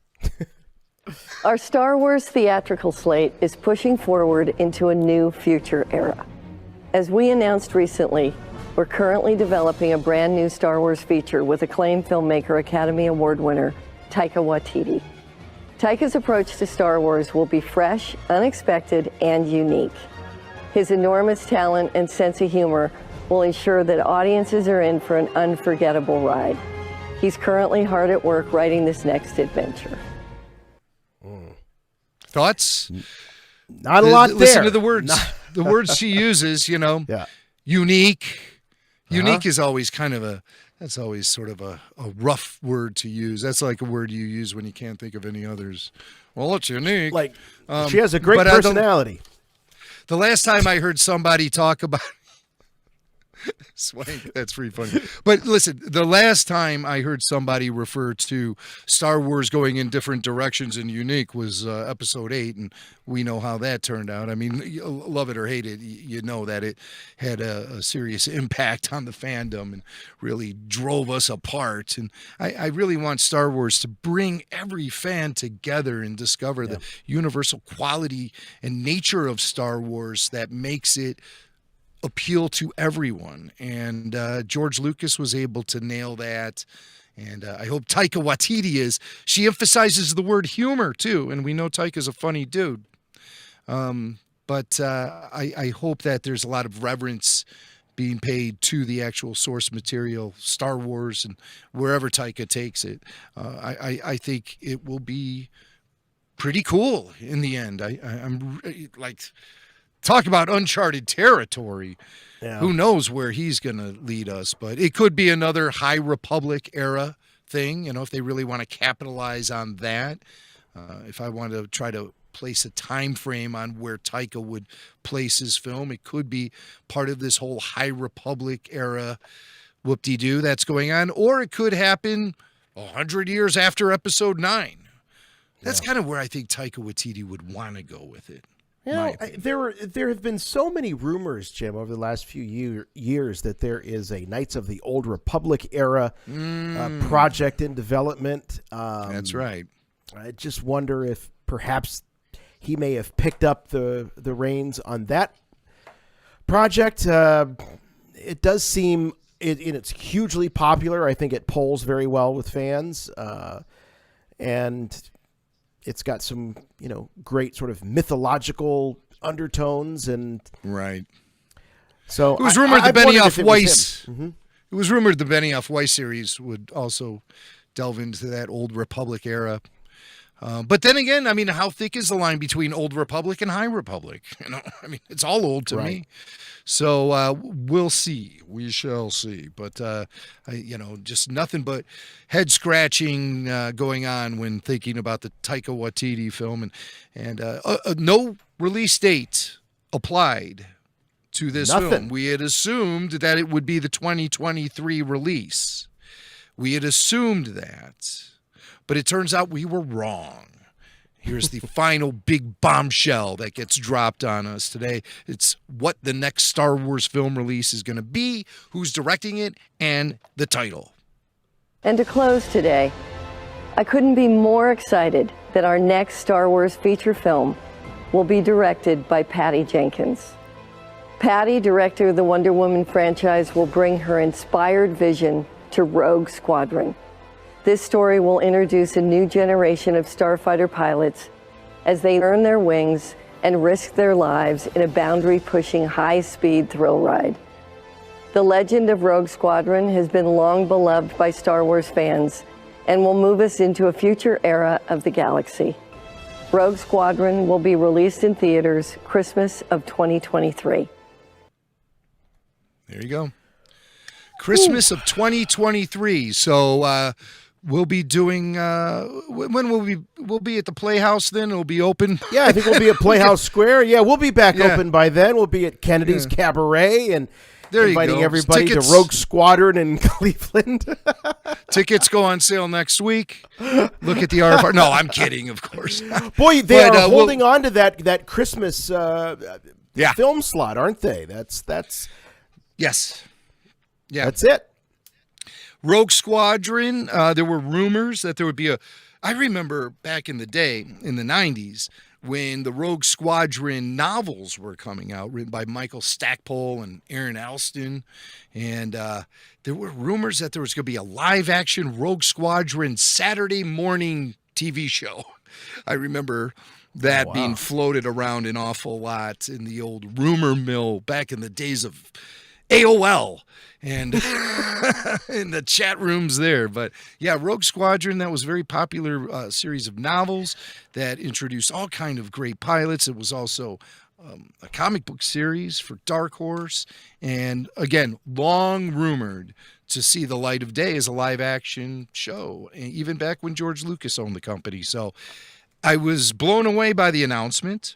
C: Our Star Wars theatrical slate is pushing forward into a new future era. As we announced recently, we're currently developing a brand new Star Wars feature with acclaimed filmmaker, Academy Award winner, Taika Waititi. Taika's approach to Star Wars will be fresh, unexpected, and unique. His enormous talent and sense of humor will ensure that audiences are in for an unforgettable ride. He's currently hard at work writing this next adventure.
B: Thoughts?
A: Not a lot
B: Listen
A: there.
B: to the words. The words she uses,
A: Yeah.
B: unique. Unique is always that's always sort of a rough word to use. That's like a word you use when you can't think of any others. Well, it's unique.
A: Like, she has a great personality.
B: The last time I heard somebody talk about Swank, that's pretty funny. But listen, the last time I heard somebody refer to Star Wars going in different directions and unique was episode 8, and we know how that turned out. I mean, you love it or hate it, you know that it had a serious impact on the fandom and really drove us apart. And I really want Star Wars to bring every fan together and discover the universal quality and nature of Star Wars that makes it appeal to everyone, and George Lucas was able to nail that, and I hope Taika Waititi is. She emphasizes the word humor too, and we know Taika's a funny dude, but I hope that there's a lot of reverence being paid to the actual source material, Star Wars, and wherever Taika takes it. I think it will be pretty cool in the end. I'm like, talk about uncharted territory.
A: Yeah.
B: Who knows where he's going to lead us, but it could be another High Republic era thing, if they really want to capitalize on that. If I want to try to place a time frame on where Taika would place his film, it could be part of this whole High Republic era whoop-de-doo that's going on, or it could happen 100 years after Episode 9. That's kind of where I think Taika Waititi would want to go with it.
A: There have been so many rumors, Jim, over the last few years that there is a Knights of the Old Republic era project in development.
B: That's right.
A: I just wonder if perhaps he may have picked up the reins on that project. It does seem it's hugely popular. I think it polls very well with fans, and it's got some, great sort of mythological undertones, and
B: right.
A: So
B: it was rumored the Benioff Weiss. It was rumored the Benioff Weiss series would also delve into that Old Republic era. But then again, I mean, how thick is the line between Old Republic and High Republic? It's all old to me. So we'll see. We shall see. But, just nothing but head scratching going on when thinking about the Taika Waititi film. And no release date applied to this film. We had assumed that it would be the 2023 release. We had assumed that. But it turns out we were wrong. Here's the final big bombshell that gets dropped on us today. It's what the next Star Wars film release is going to be, who's directing it, and the title.
C: And to close today, I couldn't be more excited that our next Star Wars feature film will be directed by Patty Jenkins. Patty, director of the Wonder Woman franchise, will bring her inspired vision to Rogue Squadron. This story will introduce a new generation of starfighter pilots as they earn their wings and risk their lives in a boundary-pushing, high-speed thrill ride. The legend of Rogue Squadron has been long beloved by Star Wars fans and will move us into a future era of the galaxy. Rogue Squadron will be released in theaters Christmas of 2023.
B: There you go. Christmas of 2023. So, we'll be doing, when will we'll be at the Playhouse then? It'll be open.
A: Yeah, I think we'll be at Playhouse Square. Yeah, we'll be back open by then. We'll be at Kennedy's Cabaret and inviting everybody to Rogue Squadron in Cleveland.
B: Tickets go on sale next week. Look at the RFR. No, I'm kidding, of course.
A: Boy, they are holding on to that Christmas film slot, aren't they? That's
B: yes. Yeah.
A: That's it.
B: Rogue Squadron, there were rumors that there would be I remember back in the day, in the 90s, when the Rogue Squadron novels were coming out, written by Michael Stackpole and Aaron Alston, and there were rumors that there was going to be a live-action Rogue Squadron Saturday morning TV show. I remember that being floated around an awful lot in the old rumor mill back in the days of AOL and in the chat rooms there. But yeah, Rogue Squadron, that was a very popular series of novels that introduced all kind of great pilots. It was also a comic book series for Dark Horse, and again, long rumored to see the light of day as a live action show, even back when George Lucas owned the company. So I was blown away by the announcement.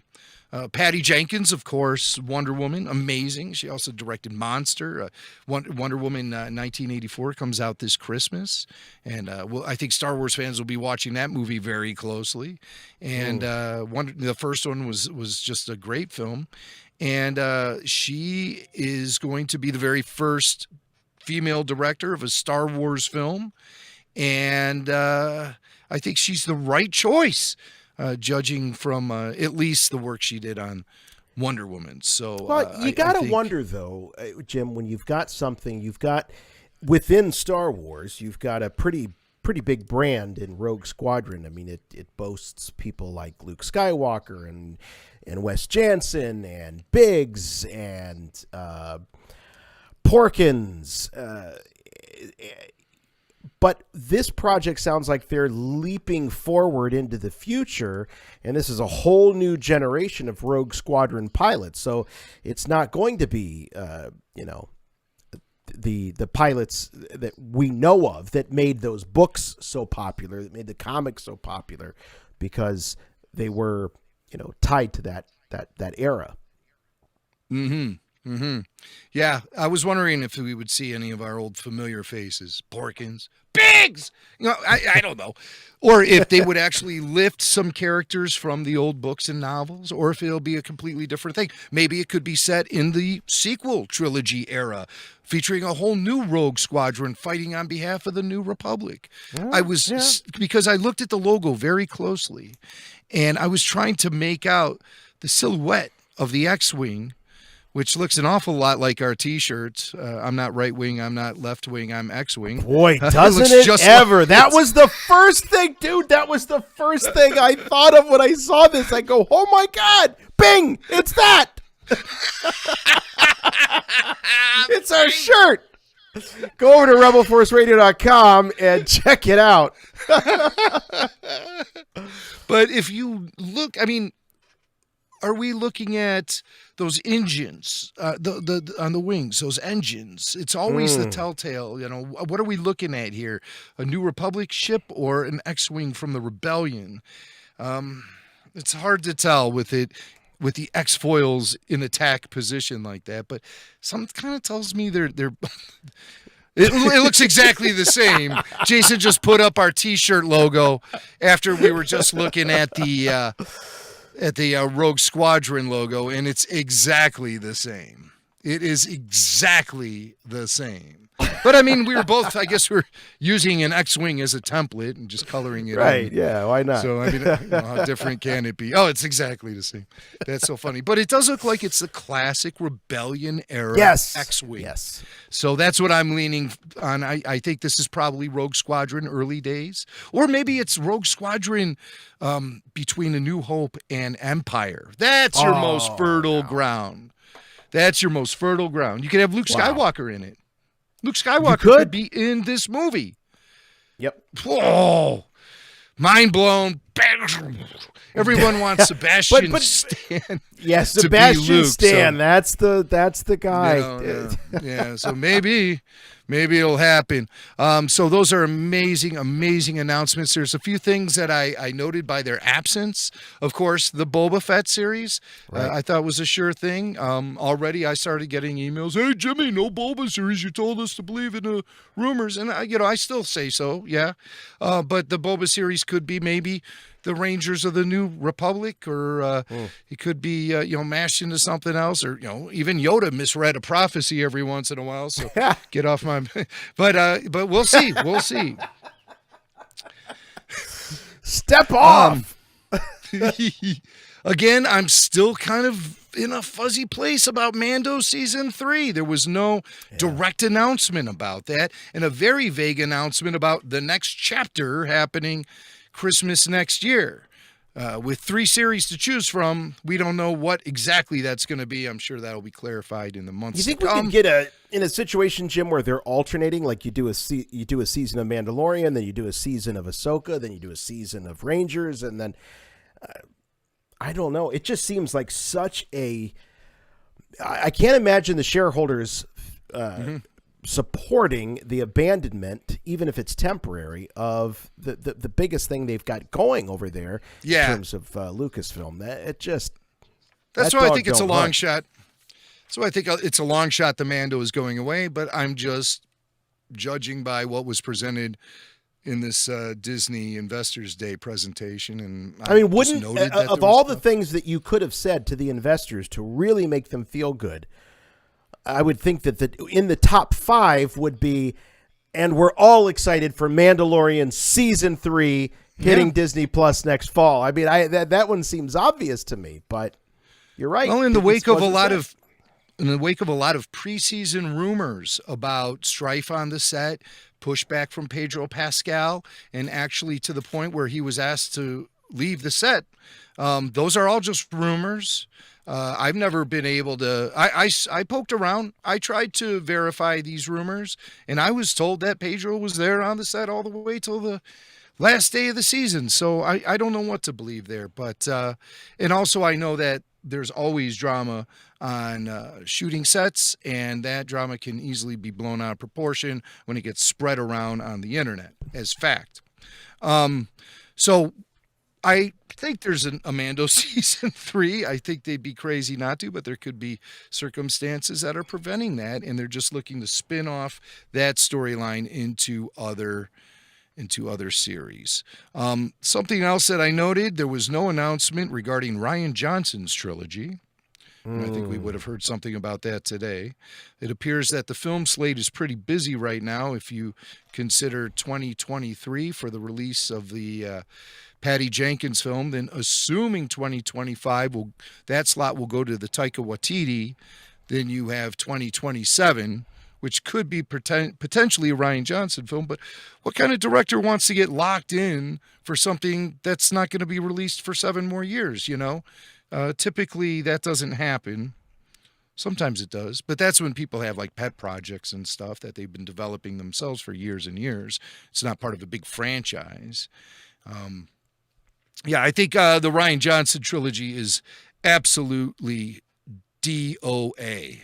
B: Patty Jenkins, of course, Wonder Woman, amazing. She also directed Monster. Wonder Woman 1984 comes out this Christmas. And I think Star Wars fans will be watching that movie very closely. And the first one was just a great film. And she is going to be the very first female director of a Star Wars film. And I think she's the right choice. Judging from at least the work she did on Wonder Woman. So,
A: well, you got to wonder, though, Jim, when you've got something, you've got within Star Wars, you've got a pretty big brand in Rogue Squadron. I mean, it boasts people like Luke Skywalker and Wes Jansen and Biggs and Porkins. But this project sounds like they're leaping forward into the future, and this is a whole new generation of Rogue Squadron pilots. So it's not going to be, the pilots that we know of that made those books so popular, that made the comics so popular, because they were, tied to that era.
B: Mm-hmm. Mm-hmm. Yeah, I was wondering if we would see any of our old familiar faces, Porkins, Biggs. I don't know, or if they would actually lift some characters from the old books and novels, or if it'll be a completely different thing. Maybe it could be set in the sequel trilogy era, featuring a whole new Rogue Squadron fighting on behalf of the New Republic. Because I looked at the logo very closely, and I was trying to make out the silhouette of the X-Wing, which looks an awful lot like our T-shirts. I'm not right wing, I'm not left wing, I'm X-Wing.
A: Boy, doesn't it ever. That was the first thing, dude. That was the first thing I thought of when I saw this. I go, oh my God, bing, it's that. It's our shirt. Go over to rebelforceradio.com and check it out.
B: But if you look, I mean, are we looking at those engines the on the wings, those engines? It's always the telltale, what are we looking at here? A New Republic ship or an X-Wing from the Rebellion? It's hard to tell with the X-foils in attack position like that, but some kind of tells me they're it looks exactly the same. Jason just put up our T-shirt logo after we were just looking at the Rogue Squadron logo, and it's exactly the same. It is exactly the same. But I mean, we were both, I guess we're using an X-Wing as a template and just coloring it
A: right,
B: in.
A: Yeah, why not?
B: So, I mean, how different can it be? Oh, it's exactly the same. That's so funny. But it does look like it's the classic Rebellion era X-Wing.
A: Yes.
B: So that's what I'm leaning on. I think this is probably Rogue Squadron early days. Or maybe it's Rogue Squadron between A New Hope and Empire. That's your most fertile ground. That's your most fertile ground. You could have Luke Skywalker in it. Luke Skywalker could be in this movie.
A: Yep.
B: Oh, mind blown. Everyone wants Sebastian Stan.
A: Yes,
B: to
A: Sebastian
B: be Luke,
A: Stan.
B: So,
A: that's the guy.
B: Yeah. So maybe it'll happen. So those are amazing announcements. There's a few things that I noted by their absence. Of course, the Boba Fett series, I thought was a sure thing. Already I started getting emails. Hey, Jimmy, no Boba series. You told us to believe in the rumors. And I still say so. Yeah. But the Boba series could be maybe the Rangers of the New Republic, or it could be mashed into something else, or even Yoda misread a prophecy every once in a while. So get off my. But we'll see. We'll see.
A: Step off.
B: Again, I'm still kind of in a fuzzy place about Mando season 3. There was no direct announcement about that, and a very vague announcement about the next chapter happening Christmas next year. with 3 series to choose from, we don't know what exactly that's going to be. I'm sure that'll be clarified in the months
A: You think
B: to
A: we
B: come.
A: could get in a situation, Jim, where they're alternating? Like you do a season of Mandalorian, then you do a season of Ahsoka, then you do a season of Rangers, and then I don't know. It just seems like such a. I can't imagine the shareholders supporting the abandonment, even if it's temporary, of the biggest thing they've got going over there in terms of Lucasfilm.
B: That's why I think it's a long shot. So I think it's a long shot the Mando is going away, but I'm just judging by what was presented in this Disney Investors Day presentation. And
A: I mean, wouldn't of all the things that you could have said to the investors to really make them feel good, I would think that in the top 5 would be, and we're all excited for Mandalorian season 3 hitting Disney Plus next fall. I mean, that one seems obvious to me, but you're right.
B: Well, in the wake of a lot of preseason rumors about strife on the set, pushback from Pedro Pascal, and actually to the point where he was asked to leave the set, those are all just rumors. I've never been able to. I poked around. I tried to verify these rumors, and I was told that Pedro was there on the set all the way till the last day of the season. So I don't know what to believe there. But and also I know that there's always drama on shooting sets, and that drama can easily be blown out of proportion when it gets spread around on the internet as fact. So I think there's a Mando season 3. I think they'd be crazy not to, but there could be circumstances that are preventing that, and they're just looking to spin off that storyline into other series. Something else that I noted, there was no announcement regarding Rian Johnson's trilogy. I think we would have heard something about that today. It appears that the film slate is pretty busy right now if you consider 2023 for the release of the Patty Jenkins film, then assuming 2025, that slot will go to the Taika Waititi, then you have 2027, which could be potentially a Rian Johnson film. But what kind of director wants to get locked in for something that's not going to be released for 7 more years, you know? Typically, that doesn't happen. Sometimes it does, but that's when people have like pet projects and stuff that they've been developing themselves for years and years. It's not part of a big franchise. I think the Rian Johnson trilogy is absolutely DOA.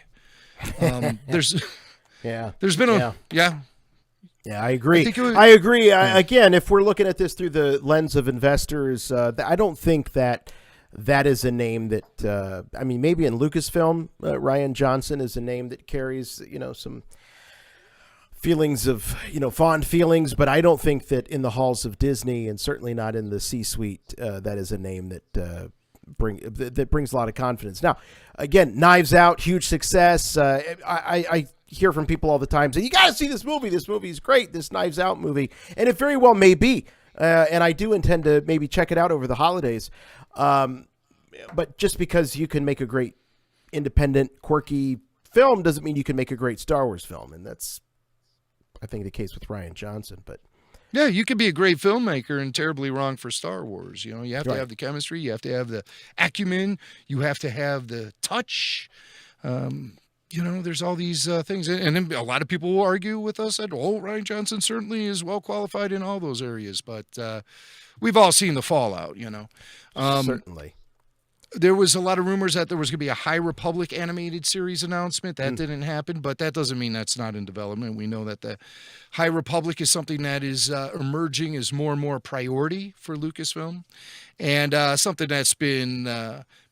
B: There's been
A: I agree. I agree. Again, if we're looking at this through the lens of investors, I don't think that is a name that, I mean, maybe in Lucasfilm, Rian Johnson is a name that carries, some feelings of, fond feelings, but I don't think that in the halls of Disney, and certainly not in the C-suite, that is a name that brings a lot of confidence. Now, again, Knives Out, huge success. I hear from people all the time saying, you got to see this movie. This movie is great, this Knives Out movie. And it very well may be. And I do intend to maybe check it out over the holidays. But just because you can make a great independent, quirky film doesn't mean you can make a great Star Wars film. And that's, I think, the case with Rian Johnson. But
B: yeah, you could be a great filmmaker and terribly wrong for Star Wars. You have to have the chemistry. You have to have the acumen. You have to have the touch. There's all these things. And a lot of people will argue with us that, Rian Johnson certainly is well qualified in all those areas. But we've all seen the fallout,
A: certainly.
B: There was a lot of rumors that there was going to be a High Republic animated series announcement. That didn't happen, but that doesn't mean that's not in development. We know that the High Republic is something that is emerging as more and more priority for Lucasfilm, and something that's been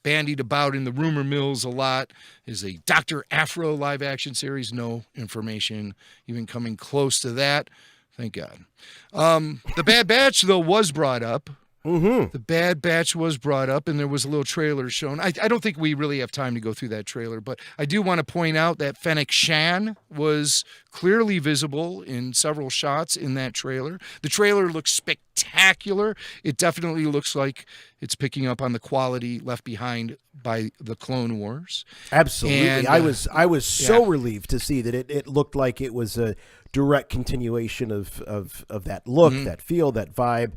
B: bandied about in the rumor mills a lot is a Dr. Aphra live action series. No information even coming close to that. Thank God. The Bad Batch, though, was brought up.
A: Mm-hmm.
B: The Bad Batch was brought up, and there was a little trailer shown. I don't think we really have time to go through that trailer, but I do want to point out that Fennec Shan was clearly visible in several shots in that trailer. The trailer looks spectacular. It definitely looks like it's picking up on the quality left behind by the Clone Wars.
A: Absolutely.
B: And,
A: I was so relieved to see that it looked like it was a direct continuation of that look, that feel, that vibe.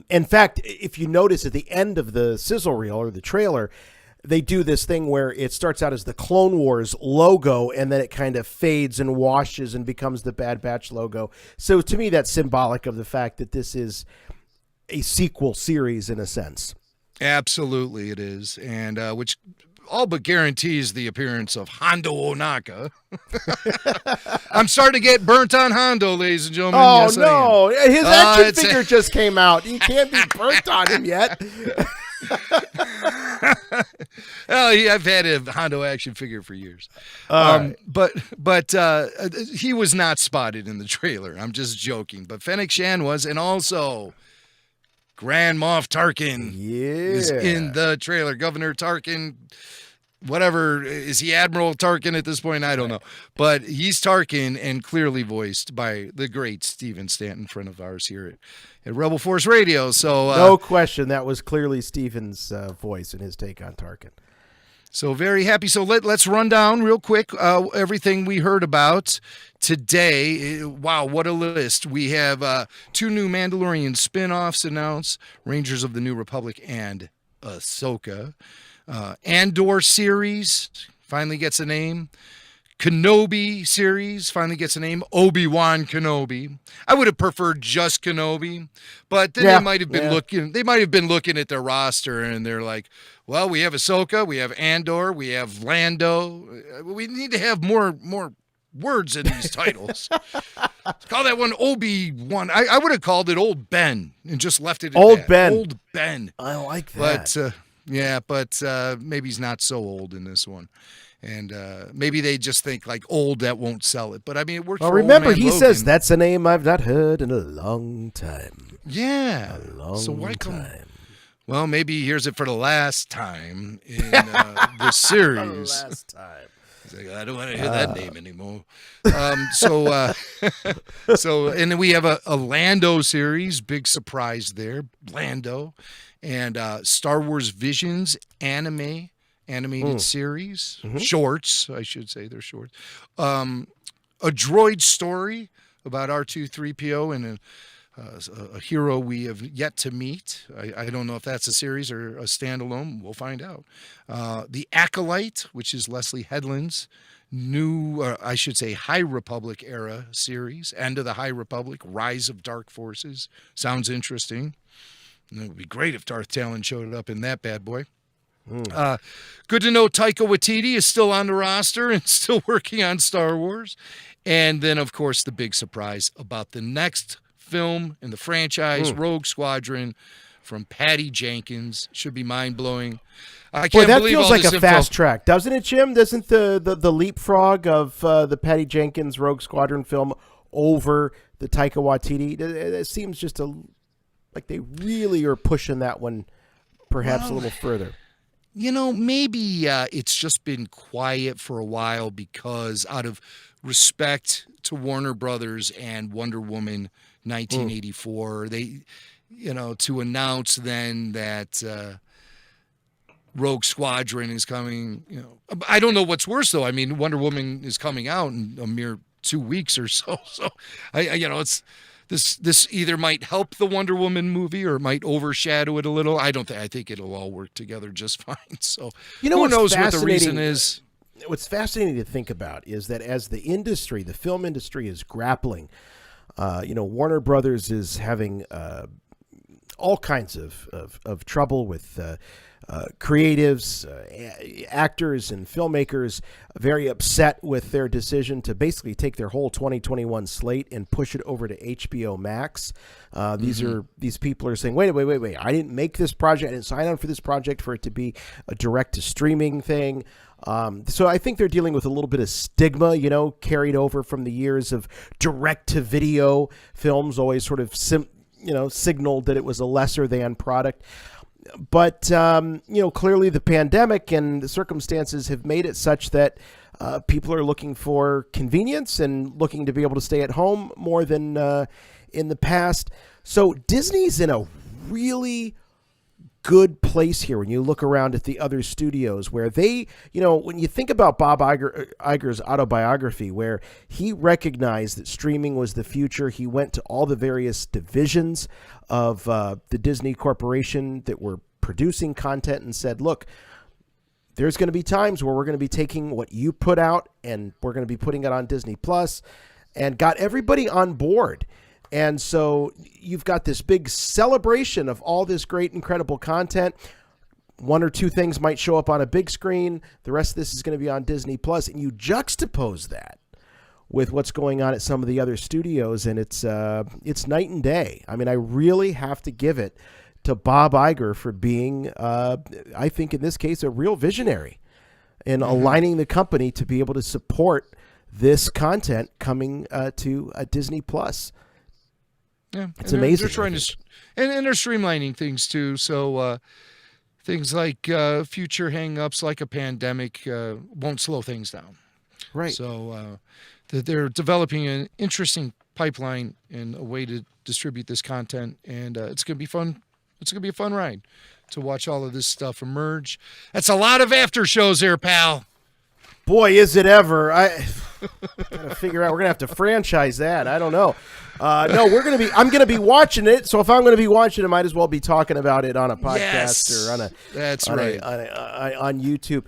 A: In fact, if you notice at the end of the sizzle reel or the trailer, they do this thing where it starts out as the Clone Wars logo and then it kind of fades and washes and becomes the Bad Batch logo. So to me, that's symbolic of the fact that this is a sequel series in a sense.
B: Absolutely it is. And which all but guarantees the appearance of Hondo Ohnaka. I'm starting to get burnt on Hondo, ladies and gentlemen.
A: Oh,
B: yes,
A: no. His action figure just came out. You can't be burnt on him yet.
B: Well, I've had a Hondo action figure for years.
A: Right.
B: But he was not spotted in the trailer. I'm just joking. But Fennec Shan was, and also Grand Moff Tarkin is in the trailer. Governor Tarkin, whatever, is he Admiral Tarkin at this point? I don't know. But he's Tarkin and clearly voiced by the great Steven Stanton, friend of ours here at Rebel Force Radio. So
A: no question, that was clearly Steven's voice in his take on Tarkin.
B: So very happy. So let's run down real quick everything we heard about today. Wow, what a list. We have 2 new Mandalorian spinoffs announced, Rangers of the New Republic and AHSOKA. Andor series finally gets a name. Kenobi series finally gets a name. Obi-Wan Kenobi. I would have preferred just Kenobi, but then they might have been looking. They might have been looking at their roster and they're like, "Well, we have Ahsoka, we have Andor, we have Lando. We need to have more words in these titles." Let's call that one Obi-Wan. I would have called it Old Ben and just left it at
A: Old
B: that.
A: Ben.
B: Old Ben.
A: I like that.
B: But maybe he's not so old in this one. And maybe they just think like old, that won't sell it. But I mean, it worked for
A: remember,
B: Old Man
A: he
B: Logan.
A: says that's a name I've not heard in a long time.
B: Yeah.
A: A long
B: so why come?
A: time.
B: Well, maybe he hears it for the last time in the series.
A: Last time.
B: He's like, I don't want to hear that name anymore. So, and then we have a Lando series. Big surprise there. Lando. And Star Wars Visions animated series, shorts, I should say, they're shorts. A droid story about R2-3PO and a hero we have yet to meet. I don't know if that's a series or a standalone. We'll find out. The Acolyte, which is Leslye Headland's new, I should say, High Republic era series. End of the High Republic, Rise of Dark Forces. Sounds interesting. And it would be great if Darth Talon showed up in that bad boy. Good to know Taika Waititi is still on the roster and still working on Star Wars. And then, of course, the big surprise about the next film in the franchise, Rogue Squadron, from Patty Jenkins. Should be mind-blowing. I can't
A: that
B: believe
A: feels
B: all
A: like
B: this
A: a
B: info.
A: fast track, doesn't it, Jim? Doesn't the leapfrog of the Patty Jenkins Rogue Squadron film over the Taika Waititi? It seems just like they really are pushing that one perhaps a little further.
B: You know, maybe it's just been quiet for a while because out of respect to Warner Brothers and Wonder Woman 1984, they, to announce then that Rogue Squadron is coming, I don't know what's worse though. I mean, Wonder Woman is coming out in a mere 2 weeks or so. So it's, This either might help the Wonder Woman movie or it might overshadow it a little. I think it'll all work together just fine. So who knows what the reason is?
A: What's fascinating to think about is that as the industry, the film industry, is grappling, Warner Brothers is having all kinds of trouble with creatives, actors, and filmmakers very upset with their decision to basically take their whole 2021 slate and push it over to HBO Max. These people are saying, wait, I didn't make this project. I didn't sign on for this project for it to be a direct-to-streaming thing. So I think they're dealing with a little bit of stigma, carried over from the years of direct-to-video films, always sort of signaled that it was a lesser-than product. But, clearly the pandemic and the circumstances have made it such that people are looking for convenience and looking to be able to stay at home more than in the past. So Disney's in a really good place here when you look around at the other studios where they, when you think about Bob Iger's autobiography, where he recognized that streaming was the future, he went to all the various divisions of the Disney Corporation that were producing content and said, look, there's going to be times where we're going to be taking what you put out and we're going to be putting it on Disney Plus, and got everybody on board. And so you've got this big celebration of all this great, incredible content. One or two things might show up on a big screen. The rest of this is going to be on Disney Plus. And you juxtapose that with what's going on at some of the other studios, and it's night and day. I mean, I really have to give it to Bob Iger for being, I think in this case, a real visionary in aligning the company to be able to support this content coming to Disney Plus.
B: Yeah,
A: it's amazing.
B: They're trying to, and they're streamlining things too. So things like future hang-ups, like a pandemic, won't slow things down.
A: Right.
B: So they're developing an interesting pipeline and a way to distribute this content, and it's going to be fun. It's going to be a fun ride to watch all of this stuff emerge. That's a lot of after shows there, pal.
A: Boy, is it ever. I gotta figure out. We're gonna have to franchise that. I don't know. No, I'm gonna be watching it. So if I'm gonna be watching it, I might as well be talking about it on a podcast or on YouTube.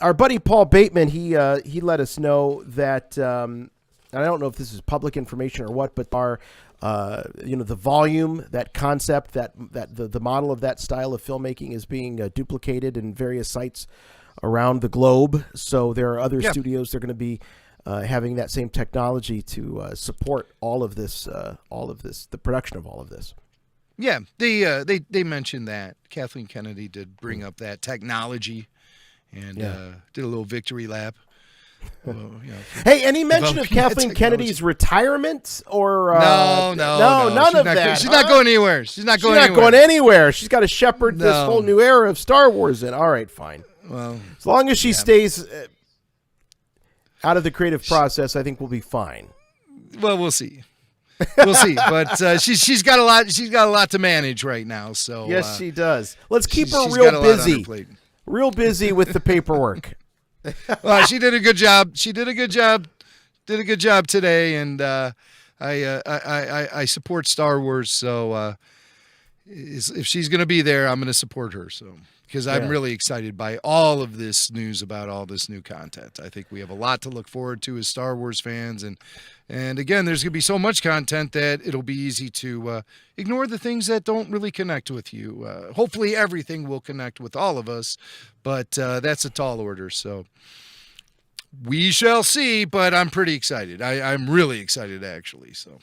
A: Our buddy Paul Bateman, he let us know that, and I don't know if this is public information or what, but our the volume, that concept, that the model of that style of filmmaking is being duplicated in various sites around the globe. So there are other studios that are going to be having that same technology to support all of this, the production of all of this.
B: Yeah, they mentioned that. Kathleen Kennedy did bring up that technology and did a little victory lap.
A: Hey, any mention of Kathleen Kennedy's retirement or
B: no,
A: none of that?
B: She's not going anywhere. She's not going
A: anywhere. She's got to shepherd this whole new era of Star Wars in. All right, fine.
B: Well,
A: as long as she stays out of the creative process, I think we'll be fine.
B: Well, we'll see. We'll see. But she's got a lot. She's got a lot to manage right now. So
A: yes, she does. Let's keep her real busy. Real busy with the paperwork.
B: Well, she did a good job. She did a good job. Did a good job today, and I support Star Wars. So if she's going to be there, I'm going to support her. So because I'm really excited by all of this news about all this new content. I think we have a lot to look forward to as Star Wars fans, and again, there's going to be so much content that it'll be easy to ignore the things that don't really connect with you. Hopefully, everything will connect with all of us, but that's a tall order. So we shall see. But I'm pretty excited. I'm really excited, actually. So.